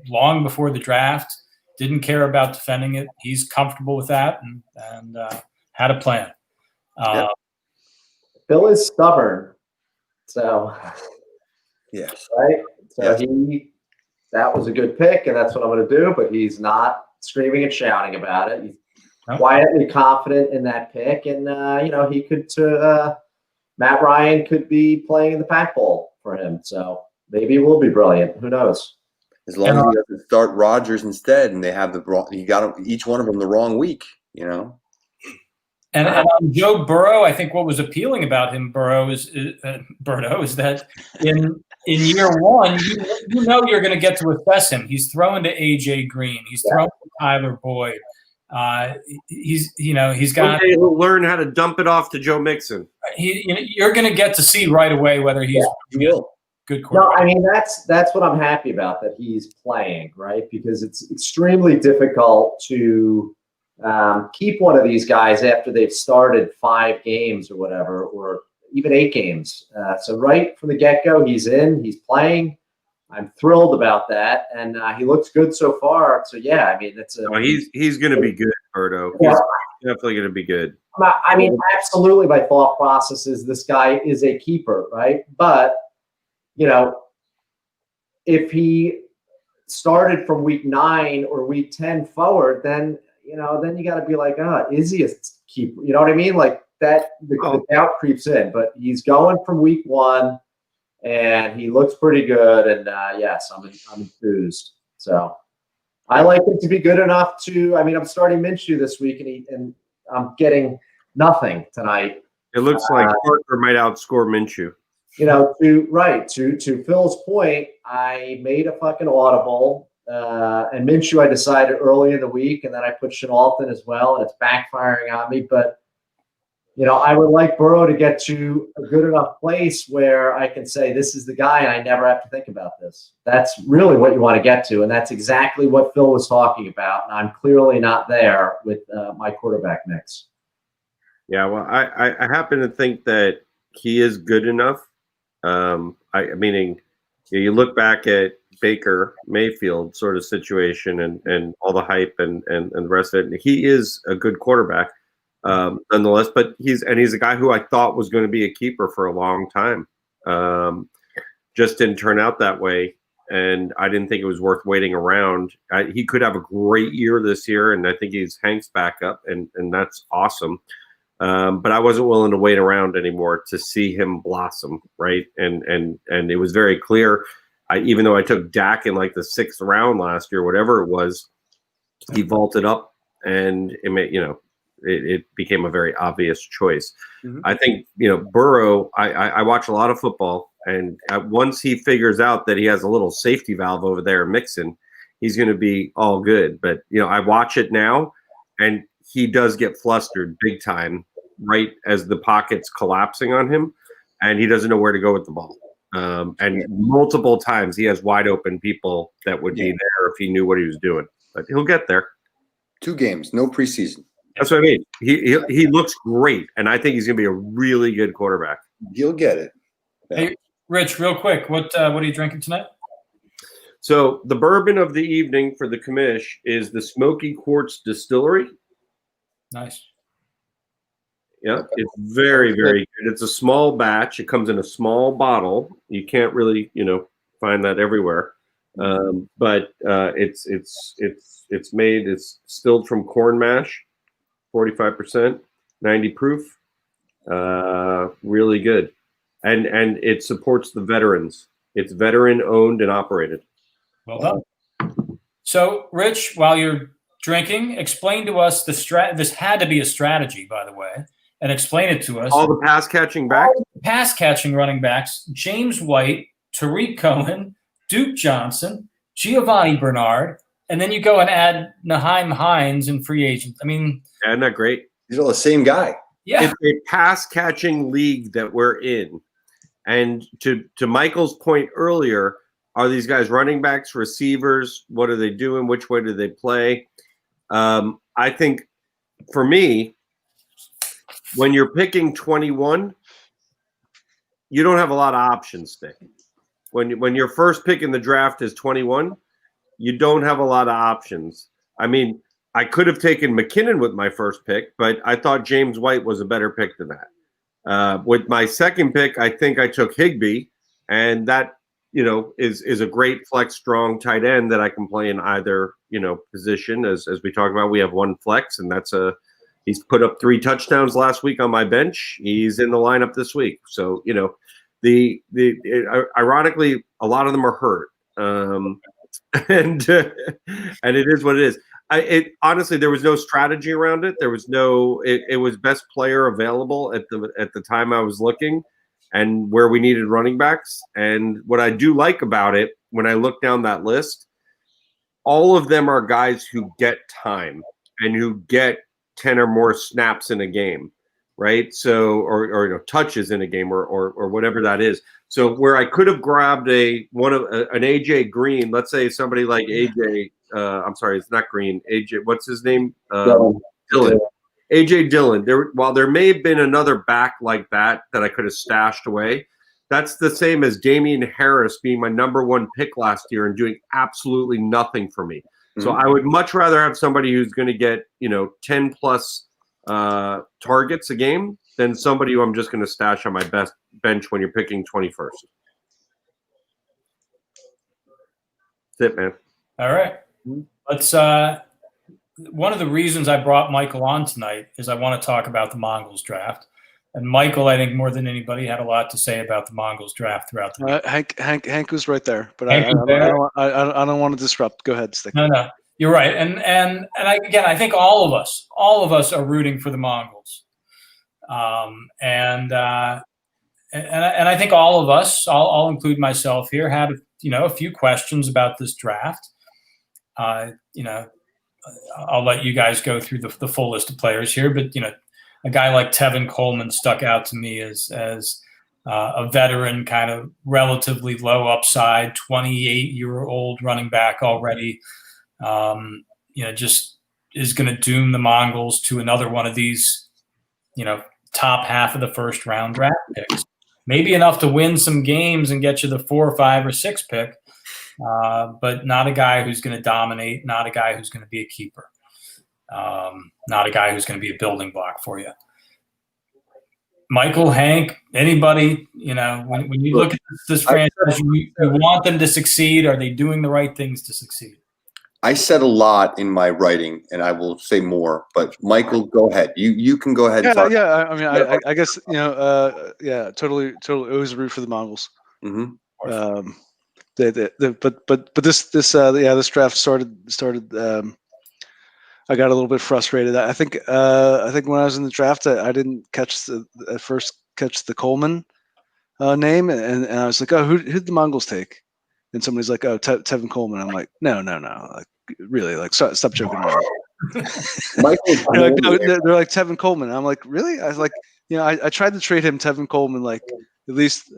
long before the draft. Didn't care about defending it. He's comfortable with that and had a plan. Yep. Bill is stubborn, so yes, right. So yes. That was a good pick, and that's what I'm going to do. But he's not screaming and shouting about it. He's quietly confident in that pick, and he could. Matt Ryan could be playing in the Pac Bowl for him, so maybe it will be brilliant. Who knows? As long as he doesn't start Rodgers instead, and they have he got each one of them the wrong week, And on Joe Burrow, I think what was appealing about him, Burrow, is that in year one, you're going to get to assess him. He's throwing to AJ Green. He's throwing to Tyler Boyd. He's got. He'll learn how to dump it off to Joe Mixon. You're going to get to see right away whether he's good quarterback. No, I mean that's what I'm happy about, that he's playing, right? Because it's extremely difficult to keep one of these guys after they've started 5 games or whatever, or even 8 games. So right from the get-go, he's playing. I'm thrilled about that, and he looks good so far. So yeah, I mean he's going to be good, Berto. He's definitely going to be good. I mean, absolutely. My thought process is this guy is a keeper, right? But if he started from week 9 or week 10 forward, then you got to be like, is he a keeper? You know what I mean? Like that, the doubt creeps in. But he's going from week 1, and he looks pretty good. And yes, I'm enthused. So I like him to be good enough to. I mean, I'm starting Minshew this week, and I'm getting nothing tonight. It looks like Parker might outscore Minshew. To Phil's point, I made a fucking audible, and Minshew I decided early in the week, and then I put Chenault in as well, and it's backfiring on me. But I would like Burrow to get to a good enough place where I can say this is the guy, and I never have to think about this. That's really what you want to get to, and that's exactly what Phil was talking about. And I'm clearly not there with my quarterback mix. Yeah, well, I happen to think that he is good enough. Meaning, you look back at Baker Mayfield sort of situation and all the hype and the rest of it. He is a good quarterback, nonetheless. But he's a guy who I thought was going to be a keeper for a long time. Just didn't turn out that way, and I didn't think it was worth waiting around. He could have a great year this year, and I think he's Hank's backup, and that's awesome. But I wasn't willing to wait around anymore to see him blossom, right? And it was very clear. Even though I took Dak in like the 6th round last year, whatever it was, he vaulted up, and it became a very obvious choice. Mm-hmm. I think Burrow. I watch a lot of football, and once he figures out that he has a little safety valve over there mixing, he's going to be all good. But I watch it now, and he does get flustered big time right as the pocket's collapsing on him, and he doesn't know where to go with the ball. And multiple times he has wide open people that would be there if he knew what he was doing. But he'll get there. 2 games, no preseason. That's what I mean. He looks great, and I think he's going to be a really good quarterback. He'll get it. Yeah. Hey, Rich, real quick, what are you drinking tonight? So the bourbon of the evening for the commish is the Smoky Quartz Distillery. Nice. Yeah, it's very, very good. It's a small batch. It comes in a small bottle. You can't really, find that everywhere. But it's made. It's distilled from corn mash, 45%, 90 proof. Really good, and it supports the veterans. It's veteran owned and operated. Well done. So, Rich, while you're drinking, explain to us this had to be a strategy, by the way, and explain it to us. All the pass catching back. Pass catching running backs: James White, Tariq Cohen, Duke Johnson, Giovanni Bernard, and then you go and add Naheem Hines in free agents. I mean, isn't that great? He's all the same guy. Yeah, it's a pass catching league that we're in, and to Michael's point earlier, are these guys running backs, receivers? What are they doing? Which way do they play? I think for me, when you're picking 21, you don't have a lot of options, Nick. When your first pick in the draft is 21, you don't have a lot of options. I mean, I could have taken McKinnon with my first pick, but I thought James White was a better pick than that. With my second pick, I think I took Higbee, and that is a great flex strong tight end that I can play in either position. As we talked about, we have one flex, and he's put up 3 touchdowns last week on my bench. He's in the lineup this week, so ironically, a lot of them are hurt, and it is what it is. Honestly, there was no strategy around it. There was no. It was best player available at the time I was looking, and where we needed running backs. And what I do like about it, when I look down that list, all of them are guys who get time and who get 10 or more snaps in a game, right? So, or touches in a game, or whatever that is. So, where I could have grabbed an AJ Green, let's say somebody like AJ. I'm sorry, it's not Green. AJ, what's his name? Dillon. AJ Dillon. While there may have been another back like that I could have stashed away, that's the same as Damian Harris being my number 1 pick last year and doing absolutely nothing for me. Mm-hmm. So I would much rather have somebody who's going to get 10 plus targets a game than somebody who I'm just going to stash on my best bench when you're picking 21st. That's it, man. All right. Let's. One of the reasons I brought Michael on tonight is I want to talk about the Mongols draft. And Michael, I think more than anybody, had a lot to say about the Mongols draft throughout the week. Hank was right there, but I don't want to disrupt. Go ahead, Stick. No, you're right. And I think all of us are rooting for the Mongols. And I think all of us, I'll include myself here, had a few questions about this draft. I'll let you guys go through the full list of players here, but a guy like Tevin Coleman stuck out to me as a veteran, kind of relatively low upside, 28-year-old running back already. Just is going to doom the Mongols to another one of these, top half of the first round draft picks. Maybe enough to win some games and get you the 4 or 5 or 6 pick. But not a guy who's going to dominate, not a guy who's going to be a keeper, not a guy who's going to be a building block for you. Michael, Hank, anybody, when you look at this franchise, you want them to succeed. Are they doing the right things to succeed? I said a lot in my writing, and I will say more. But Michael, go ahead. You can go ahead. Yeah. I mean, I guess totally. Always root for the Mongols. Mm-hmm. But this draft started. I got a little bit frustrated. I think when I was in the draft, I didn't catch the Coleman name, and I was like, oh, who'd the Mongols take? And somebody's like, oh, Tevin Coleman. I'm like, no, like, really, like, stop joking around. They're like Tevin Coleman. I'm like, really? I was like, I tried to trade him Tevin Coleman like at least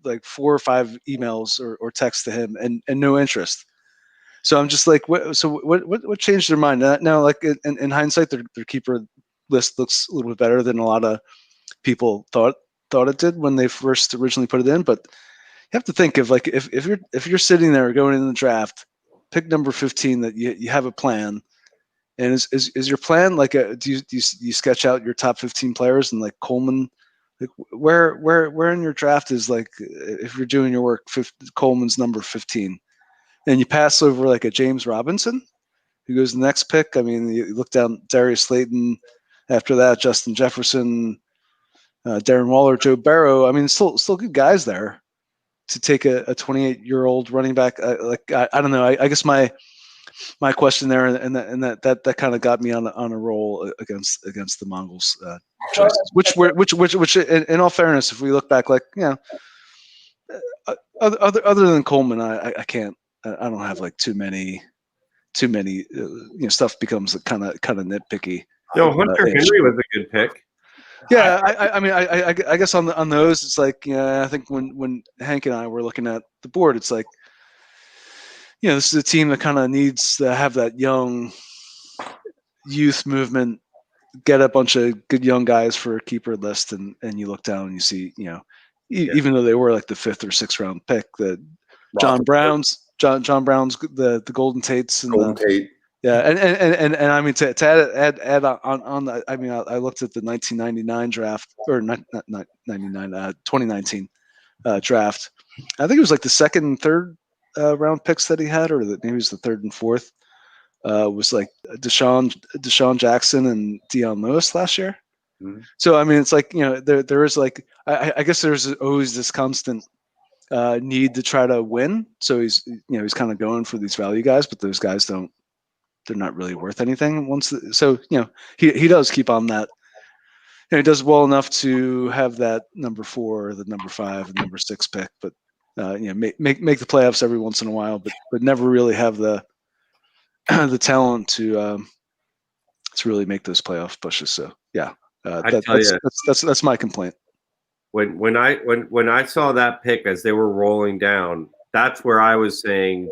like 4 or 5 emails or texts to him, and no interest. So I'm just like, what changed their mind now? Like in hindsight, their keeper list looks a little bit better than a lot of people thought it did when they first originally put it in. But you have to think of, like, if you're sitting there going in the draft, pick number 15, that you have a plan. And is your plan like do you sketch out your top 15 players, and like Coleman, like where in your draft is, like, if you're doing your work, Coleman's number 15, and you pass over like a James Robinson who goes the next pick? I mean, you look down Darius Slayton, after that Justin Jefferson, Darren Waller, Joe Burrow. I mean, still good guys there. to take a 28-year-old running back. I don't know. I guess my question there, and that kind of got me on a roll against the Mongols choices. Which in all fairness, if we look back, like other than Coleman, I can't. I don't have like too many. Stuff becomes kind of nitpicky. Hunter Henry was a good pick. Yeah, I mean, I guess on those, it's like, I think when Hank and I were looking at the board, it's like, this is a team that kind of needs to have that young youth movement, get a bunch of good young guys for a keeper list, and you look down and you see, even though they were like the 5th or 6th round pick, that John Brown's the Golden Tates and Golden Tate. Yeah, and I mean to add on that, I mean I looked at the 1999 draft, or not 99, 2019 draft. I think it was like the 2nd and 3rd round picks that he had, or maybe it was the 3rd and 4th. Was like Deshaun Jackson and Deion Lewis last year. Mm-hmm. So I mean, it's like, there is like, I guess there's always this constant need to try to win. So he's kind of going for these value guys, but those guys they're not really worth anything he does keep on that. He does well enough to have that number 4, the number 5, and number 6 pick, but make the playoffs every once in a while, but never really have the talent to really make those playoff pushes. So yeah, that's my complaint. When I saw that pick as they were rolling down, that's where I was saying,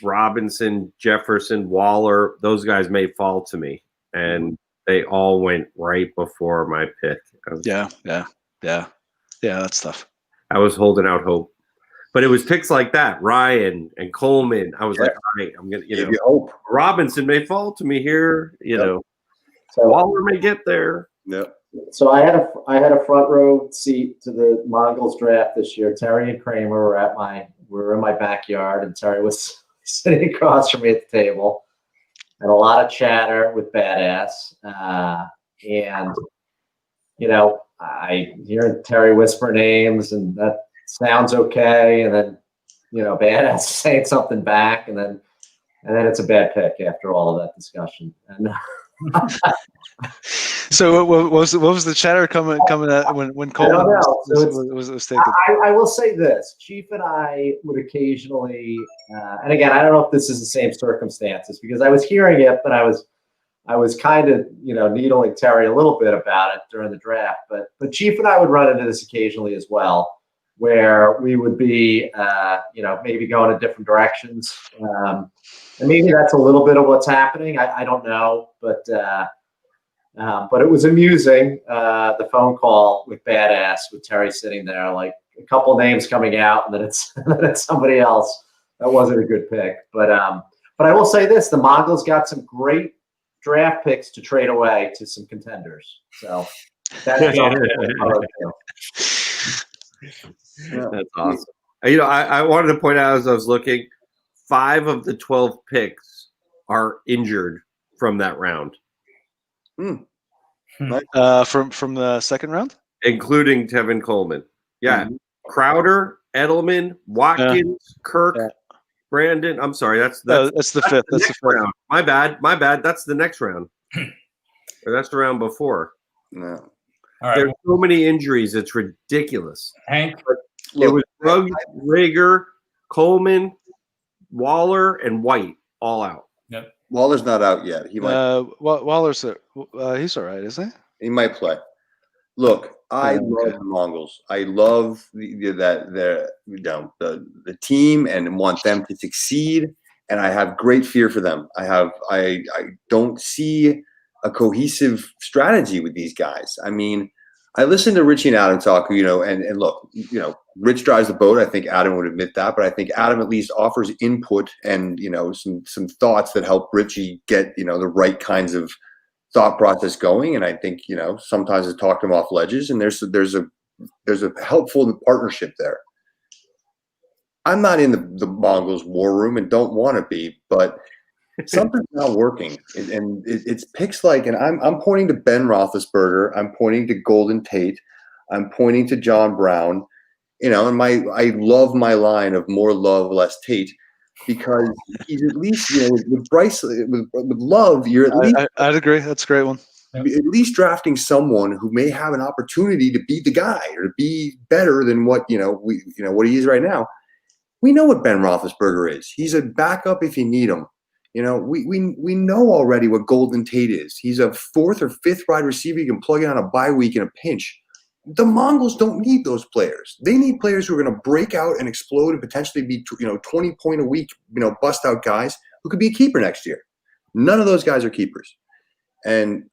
Robinson, Jefferson, Waller, those guys may fall to me, and they all went right before my pick. Yeah, that's tough. I was holding out hope, but it was picks like that, Ryan and Coleman. I was like, all right, I'm gonna, hope Robinson may fall to me here. So Waller may get there. Yep. So I had a front row seat to the Mongols draft this year. Terry and Kramer were in my backyard, and Terry was sitting across from me at the table, and a lot of chatter with Badass. And I hear Terry whisper names, and that sounds okay. And then, Badass saying something back, and then it's a bad pick after all of that discussion. And so what was the chatter coming at when Coleman was taken? I will say this: Chief and I would occasionally, and again, I don't know if this is the same circumstances, because I was hearing it, but I was kind of needling Terry a little bit about it during the draft. But Chief and I would run into this occasionally as well, where we would be maybe going in different directions. And maybe that's a little bit of what's happening. I don't know, but it was amusing, the phone call with Badass, with Terry sitting there, like a couple names coming out, and then it's somebody else. That wasn't a good pick, but I will say this: the Mongols got some great draft picks to trade away to some contenders. So that's awesome. I wanted to point out, as I was looking, 5 of the 12 picks are injured from that round. From the 2nd round, including Tevin Coleman. Yeah, Crowder, Edelman, Watkins, Kirk, Brandon. I'm sorry, that's the 5th. That's the 5th round. My bad. That's the next round. Or that's the round before. No. All right. There's so many injuries, it's ridiculous. Hank, it was Ruggs, Rager, Coleman, Waller, and White all out. Yep. Waller's not out yet. He might. Waller's he's all right, isn't he? He might play. Look, I love the Mongols. I love the team and want them to succeed. And I have great fear for them. I don't see a cohesive strategy with these guys. I mean, I listened to Richie and Adam talk, and look, Rich drives the boat. I think Adam would admit that, but I think Adam at least offers input and, some thoughts that help Richie get, the right kinds of thought process going. And I think, sometimes I talk him off ledges, and there's a helpful partnership there. I'm not in the Mongols war room and don't want to be, but something's not working. And it's picks like, and I'm pointing to Ben Roethlisberger. I'm pointing to Golden Tate. I'm pointing to John Brown. And I love my line of more love, less Tate, because he's at least, with Bryce, with Love, you're at least. I'd agree. That's a great one. At least drafting someone who may have an opportunity to be the guy or to be better than what what he is right now. We know what Ben Roethlisberger is. He's a backup if you need him. We know already what Golden Tate is. He's a 4th or 5th wide receiver you can plug in on a bye week in a pinch. The Mongols don't need those players. They need players who are going to break out and explode and potentially be 20 point a week bust out guys who could be a keeper next year. None of those guys are keepers, and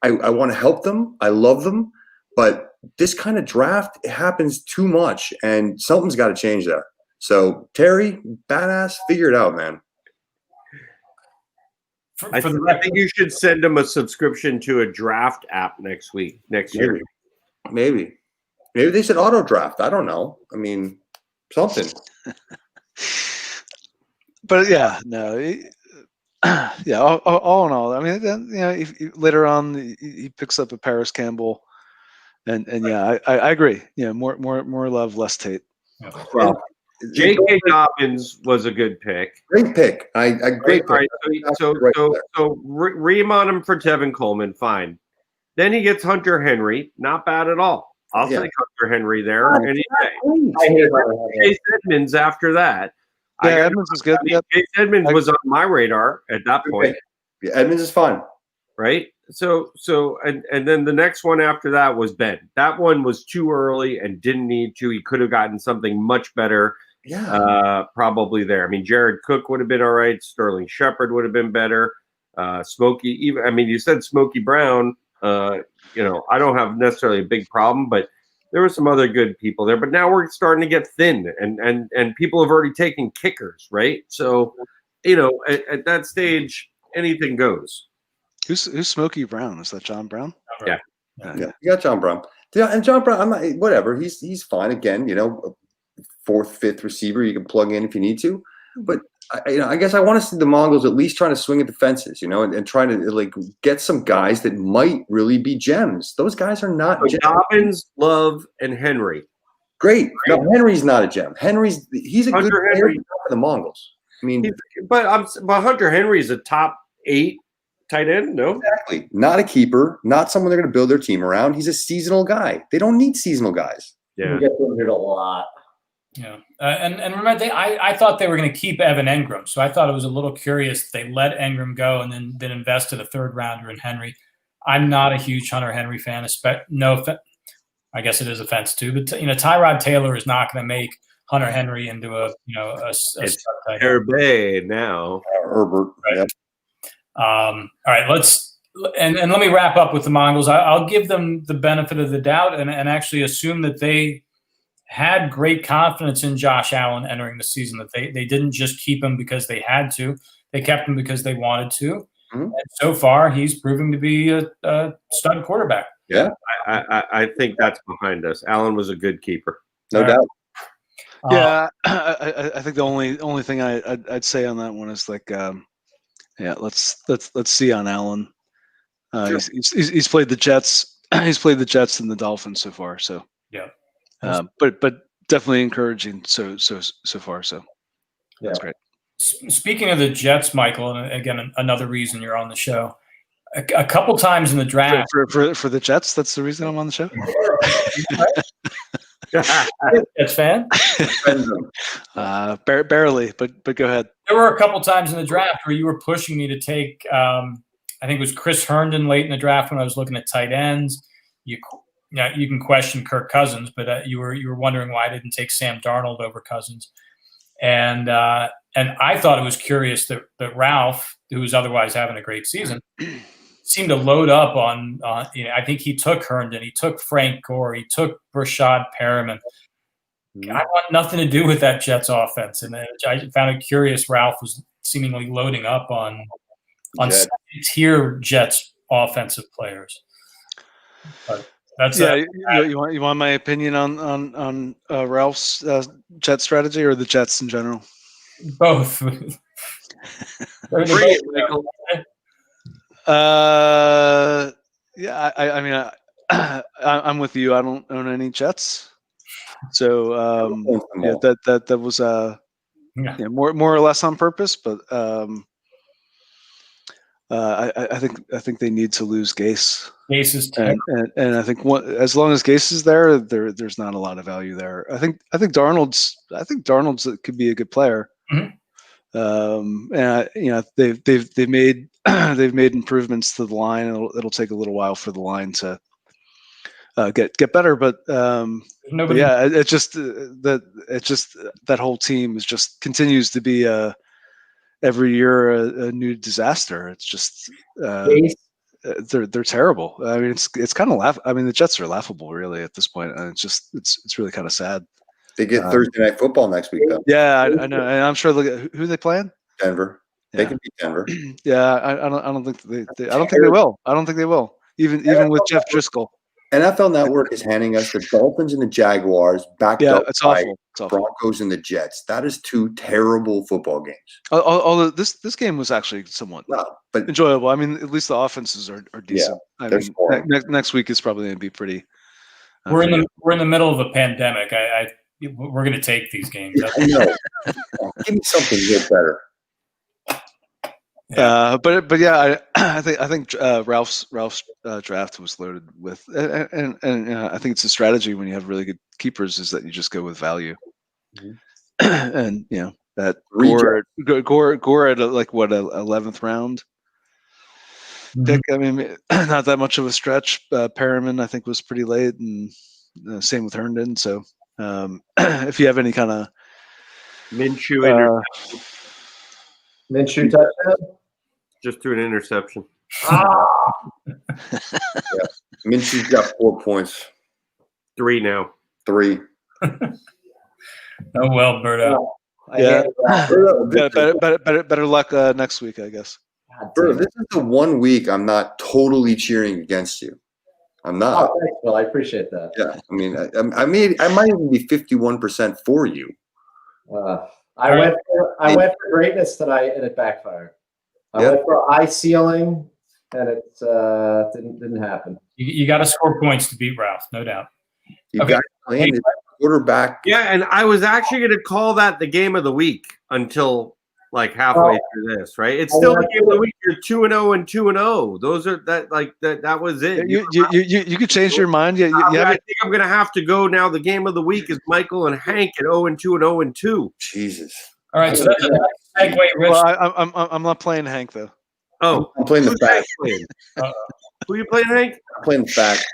I want to help them. I love them, but this kind of draft, it happens too much, and something's got to change there. So Terry, badass, figure it out, man. I think you should send him a subscription to a draft app next year. Maybe they said auto draft. I don't know. I mean, something. But yeah, no. Yeah, all in all, I mean, if later on he picks up a Paris Campbell, and yeah, I agree. Yeah, more love, less Tate. Well, J.K. Dobbins was a good pick. Great pick. Great pick. So ream on him for Tevin Coleman. Fine. Then he gets Hunter Henry. Not bad at all. I'll take Hunter Henry there any day. Chase Edmonds after that. Yeah, Edmonds is good. Chase Edmonds was on my radar at that point. Yeah, Edmonds is fine. Right? So and then the next one after that was Ben. That one was too early and didn't need to. He could have gotten something much better. Yeah. Probably there. I mean, Jared Cook would have been all right. Sterling Shepard would have been better. Smokey, you said Smokey Brown. I don't have necessarily a big problem, but there were some other good people there. But now we're starting to get thin, and people have already taken kickers, right? So, at that stage, anything goes. Who's Smokey Brown? Is that John Brown? Yeah. You got John Brown. Yeah, and John Brown, whatever. He's fine. Again, 4th, 5th receiver you can plug in if you need to. But I guess I want to see the Mongols at least trying to swing at the fences, and trying to get some guys that might really be gems. Those guys are not gems. Dobbins, Love, and Henry. Great. No, Henry's not a gem. He's a good player for the Mongols. I mean, but Hunter Henry's a top 8 tight end. No, exactly. Not a keeper. Not someone they're going to build their team around. He's a seasonal guy. They don't need seasonal guys. Yeah, you get injured a lot. Yeah, and remember, I thought they were going to keep Evan Engram, so I thought it was a little curious they let Engram go and then invested a 3rd rounder in Henry. I'm not a huge Hunter Henry fan. I guess it is offense too, but Tyrod Taylor is not going to make Hunter Henry into a Herbert now. Herbert. Right. Yep. All right, let's let me wrap up with the Mongols. I'll give them the benefit of the doubt and actually assume that they had great confidence in Josh Allen entering the season, that they didn't just keep him because they had to. They kept him because they wanted to. Mm-hmm. And so far, he's proving to be a stud quarterback. Yeah. I think that's behind us. Allen was a good keeper. No doubt. Yeah, I think the only thing I'd say on that one is let's see on Allen. Sure. He's played the Jets. He's played the Jets and the Dolphins so far. So yeah. But definitely encouraging so far. So that's great. Speaking of the Jets, Michael, and again, another reason you're on the show. A couple times in the draft for the Jets. That's the reason I'm on the show. Jets fan? Barely, but go ahead. There were a couple times in the draft where you were pushing me to take. I think it was Chris Herndon late in the draft when I was looking at tight ends. You can question Kirk Cousins, but you were wondering why I didn't take Sam Darnold over Cousins, and I thought it was curious that Ralph, who was otherwise having a great season, seemed to load up on. I think he took Herndon, he took Frank Gore, he took Rashad Perriman. I want nothing to do with that Jets offense, and I found it curious. Ralph was seemingly loading up on second-tier Jets offensive players. But that's you want my opinion on Ralph's Jet strategy or the Jets in general? Both. Yeah, I mean, I'm with you. I don't own any Jets. So that was more or less on purpose, but I think they need to lose Gase. Gase is and I think as long as Gase is there, there's not a lot of value there. I think Darnold's could be a good player. Mm-hmm. And they've made they've made improvements to the line. It'll take a little while for the line to get better, but yeah, it's just that whole team is just continues to be every year a new disaster. It's just they're terrible. I mean, it's kind of I mean, the Jets are laughable really at this point, and it's really kind of sad. They get Thursday Night Football next week, though. Yeah, I know, and I'm sure who are they playing? Denver. Yeah. They can beat Denver. Yeah, I don't think they will. I don't think they will. Even with Jeff Driscoll. NFL Network is handing us the Dolphins and the Jaguars backed up by Broncos and the Jets. That is two terrible football games. Although this game was actually somewhat enjoyable. I mean, at least the offenses are decent. Yeah, I mean, next week is probably going to be pretty. We're in the middle of a pandemic. We're going to take these games. I know. Give me something a bit better. Yeah. But yeah, I think Ralph's draft was loaded with, and I think it's a strategy when you have really good keepers is that you just go with value, and that Gore at like what 11th round pick. I mean, not that much of a stretch. Perriman I think was pretty late, and same with Herndon. So if you have any kind of Minshew touchdown. Just threw an interception. Minshew's got 4 points. 3 now. 3. Oh well, Berto. Better luck next week, I guess. Berto, this is the 1 week I'm not totally cheering against you. I'm not. Oh, thanks, Bill. I appreciate that. Yeah, I mean, I might even be 51% for you. I went for greatness tonight, and it backfired. I went for eye ceiling, and it didn't happen. You got to score points to beat Ralph, no doubt. You got playing quarterback. Yeah, and I was actually going to call that the game of the week until like halfway through this, right? It's still the game of the week. You're 2-0 and 2-0. Those are that was it. You could change your mind. I think I'm going to have to go now. The game of the week is Michael and Hank at 0-2 and 0-2. Jesus. All right, so that's a nice segue, Rich. Well, I'm not playing Hank though. Oh, I'm playing the Fats. Who are you playing, Hank? I'm playing the Fats.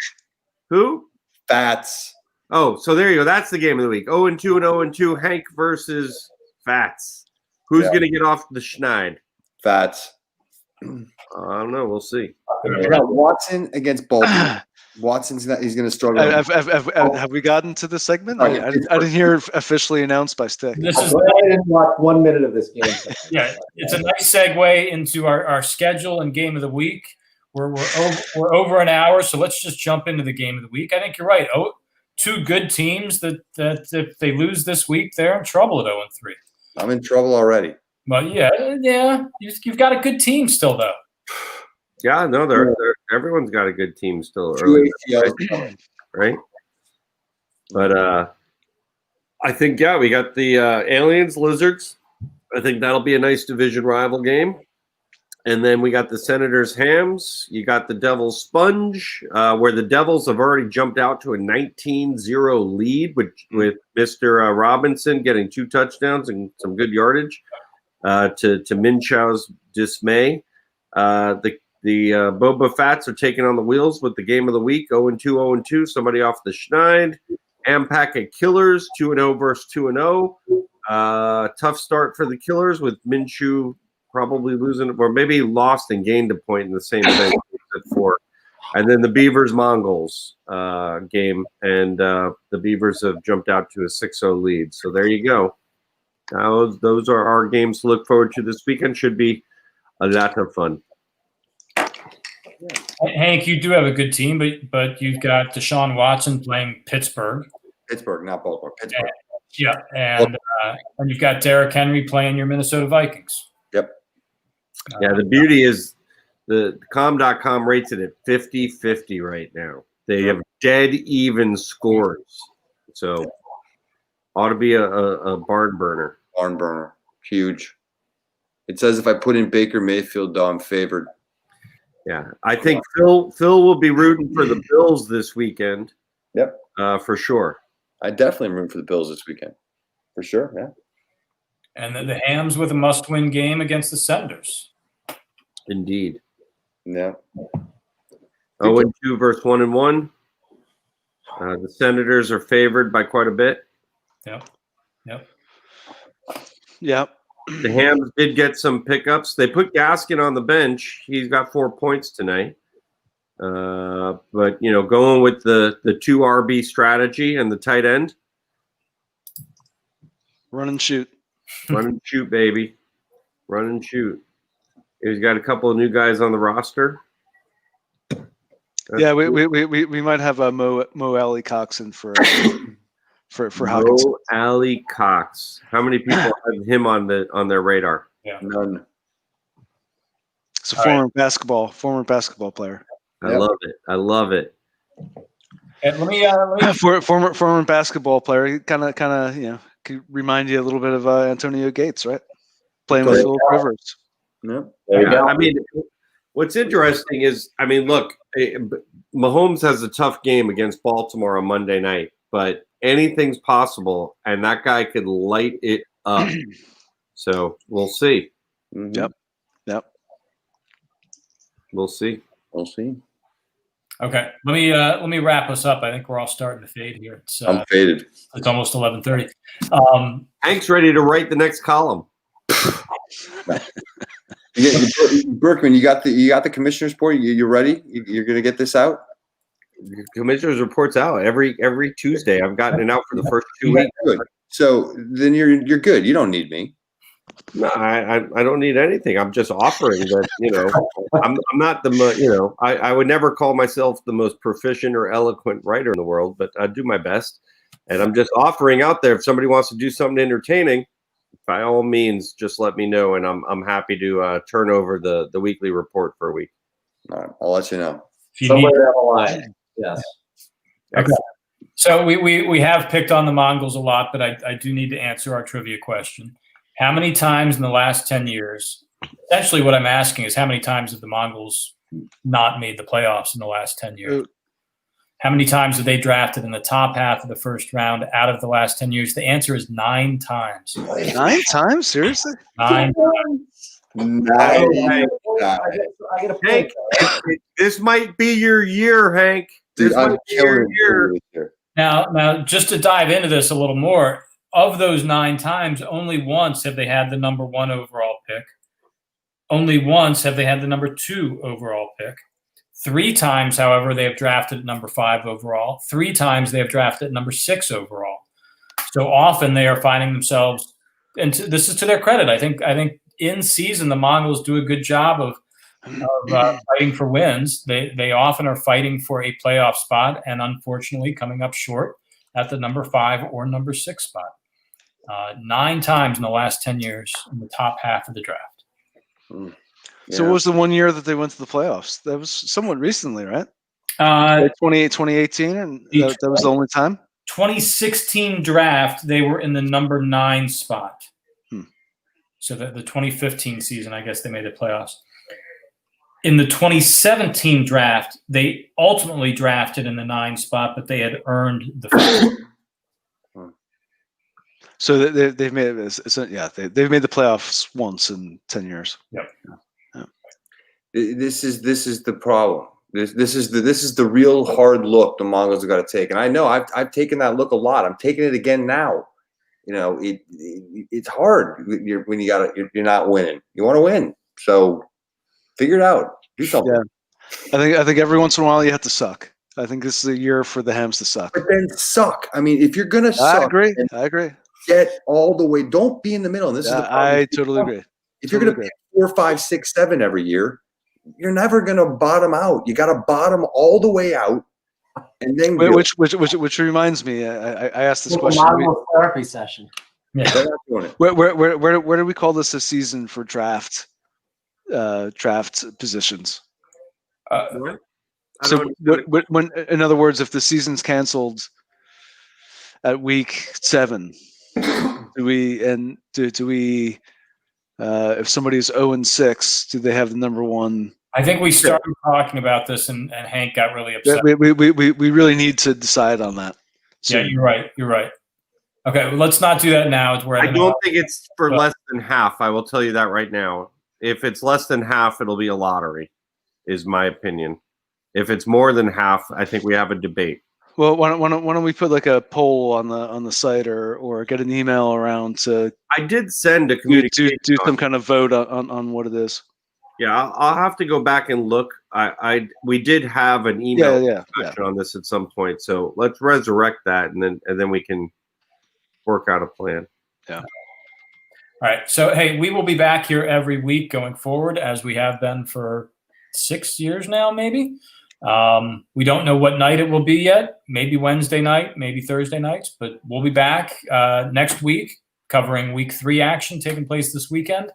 Who? Fats. Oh, so there you go. That's the game of the week. 0-2 and 0-2. Hank versus Fats. Who's going to get off the schneid? Fats. I don't know. We'll see. We got Watson against Baltimore. He's going to struggle. Have we gotten to this segment? I didn't hear it officially announced by Stick. I didn't watch 1 minute of this game. Yeah, it's a nice segue into our schedule and game of the week. We're over an hour, so let's just jump into the game of the week. I think you're right. Two good teams that if they lose this week, they're in trouble at 0-3. I'm in trouble already. But yeah, you've got a good team still, though. Yeah, no, everyone's got a good team still early, right? But I think we got the Aliens Lizards. I think that'll be a nice division rival game. And then we got the Senators Hams. You got the Devils Sponge, where the Devils have already jumped out to a 19-0 lead with Mr. Robinson getting 2 touchdowns and some good yardage to Minshaw's dismay. The Boba Fats are taking on the wheels with the game of the week, 0-2, 0-2, somebody off the schneid. Ampac at Killers, 2-0 versus 2-0. Tough start for the Killers with Minshew probably losing, or maybe lost and gained a point in the same thing at 4. And then the Beavers Mongols game, and the Beavers have jumped out to a 6-0 lead. So there you go. Those are our games to look forward to this weekend. Should be a lot of fun. Hank, you do have a good team, but you've got Deshaun Watson playing Pittsburgh. Pittsburgh, not Baltimore. Pittsburgh. And you've got Derrick Henry playing your Minnesota Vikings. Yep. Yeah, the beauty is the com.com rates it at 50-50 right now. They have dead even scores. So Ought to be a barn burner. Barn burner. Huge. It says if I put in Baker Mayfield, though, I'm favored. Yeah, I think Phil will be rooting for the Bills this weekend. Yep. For sure. I definitely am rooting for the Bills this weekend. For sure, yeah. And the Hams with a must-win game against the Senators. Indeed. Yeah. 0-2 versus 1-1. The Senators are favored by quite a bit. Yep. The Hams did get some pickups. They put Gaskin on the bench. He's got 4 points tonight. But going with the 2 RB strategy and the tight end. Run and shoot. Run and shoot, baby. Run and shoot. He's got a couple of new guys on the roster. Yeah, we might have a Mo Alley Cox in for Hawkins. Mo Alley Cox. How many people have him on their radar? Yeah. None. It's a former basketball player. I love it. And let me former basketball player. Kind of could remind you a little bit of Antonio Gates, right? Playing with Philip Rivers. Yeah. I mean, what's interesting is, look, Mahomes has a tough game against Baltimore on Monday night, but anything's possible, and that guy could light it up. So we'll see. Mm-hmm. Yep. We'll see. Okay, let me wrap us up. I think we're all starting to fade here. I'm faded. It's almost 11:30. Hank's ready to write the next column. Berkman, you got the commissioner's report. You ready? You're gonna get this out. The commissioner's report's out every Tuesday. I've gotten it out for the first 2 weeks. Good. So then you're good. You don't need me. No, I don't need anything. I'm just offering that. I'm not the I would never call myself the most proficient or eloquent writer in the world, but I do my best, and I'm just offering out there. If somebody wants to do something entertaining, by all means, just let me know, and I'm happy to turn over the weekly report for a week. All right, I'll let you know. Somewhere down the line. Yes. Okay. So we have picked on the Mongols a lot, but I do need to answer our trivia question. How many times in the last 10 years, essentially what I'm asking is how many times have the Mongols not made the playoffs in the last 10 years? How many times have they drafted in the top half of the first round out of the last 10 years? The answer is 9 times. 9 times? Seriously? 9 times. Hank, this might be your year, Hank. This might be your year. Now, just to dive into this a little more, of those 9 times, only once have they had the number 1 overall pick. Only once have they had the number 2 overall pick. 3 times, however, they have drafted at number 5 overall. 3 times they have drafted at number 6 overall. So often they are finding themselves, and this is to their credit. I think in season the Mongols do a good job of fighting for wins. They often are fighting for a playoff spot, and unfortunately coming up short at the number 5 or number 6 spot. 9 times in the last 10 years in the top half of the draft. Yeah. So what was the one year that they went to the playoffs? That was somewhat recently, right? 2018, and that was the only time? 2016 draft, they were in the number 9 spot. So the 2015 season, I guess they made the playoffs. In the 2017 draft, they ultimately drafted in the 9 spot, but they had earned the 4. So they've made they've made the playoffs once in 10 years. Yep. Yeah. This is the problem. This is the real hard look the Mongols have got to take. And I know I've taken that look a lot. I'm taking it again now. It's hard when you're not winning. You want to win, so figure it out. Do something. Yeah. I think every once in a while you have to suck. I think this is a year for the Hams to suck. But then suck. I mean, if you're gonna suck, I agree. Get all the way. Don't be in the middle. And this is the problem. I totally agree. If you're gonna pick 4, 5, 6, 7 every year, you're never gonna bottom out. You got to bottom all the way out, and then which reminds me, I asked this question. Therapy session. Yeah. Where do we call this a season for draft positions? So when, in other words, if the season's canceled at week 7? Do we if somebody's 0-6, do they have the number 1? I think we started talking about this, and Hank got really upset. We really need to decide on that. Yeah, you're right. You're right. Okay, well, let's not do that now. I don't think it's for less than half. I will tell you that right now. If it's less than half, it'll be a lottery, is my opinion. If it's more than half, I think we have a debate. Well, why don't we put like a poll on the site or get an email around to? I did send a communication. Do some kind of vote on what it is. Yeah, I'll have to go back and look. We did have an email discussion on this at some point, so let's resurrect that, and then we can work out a plan. Yeah. All right. So hey, we will be back here every week going forward, as we have been for 6 years now, maybe. We don't know what night it will be yet. Maybe Wednesday night, maybe Thursday nights, but we'll be back next week covering week 3 action taking place this weekend.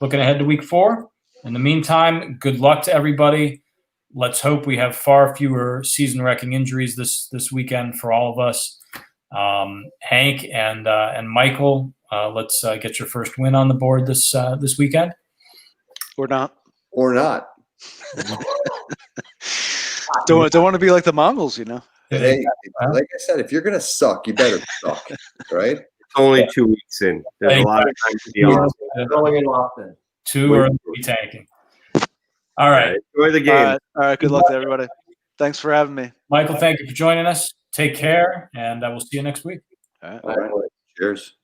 Looking ahead to week 4. In the meantime, good luck to everybody. Let's hope we have far fewer season-wrecking injuries this weekend for all of us. Hank and Michael, let's get your first win on the board this weekend. Or not. Or not. Don't want to be like the Mongols, you know. Hey, like I said, if you're gonna suck, you better suck, right? It's only 2 weeks in. There's a lot of time to be on. Going in often. 2 early tanking. All right. Enjoy the game. All right. Good luck to everybody. Thanks for having me. Michael, thank you for joining us. Take care, and I will see you next week. All right. All right. Cheers.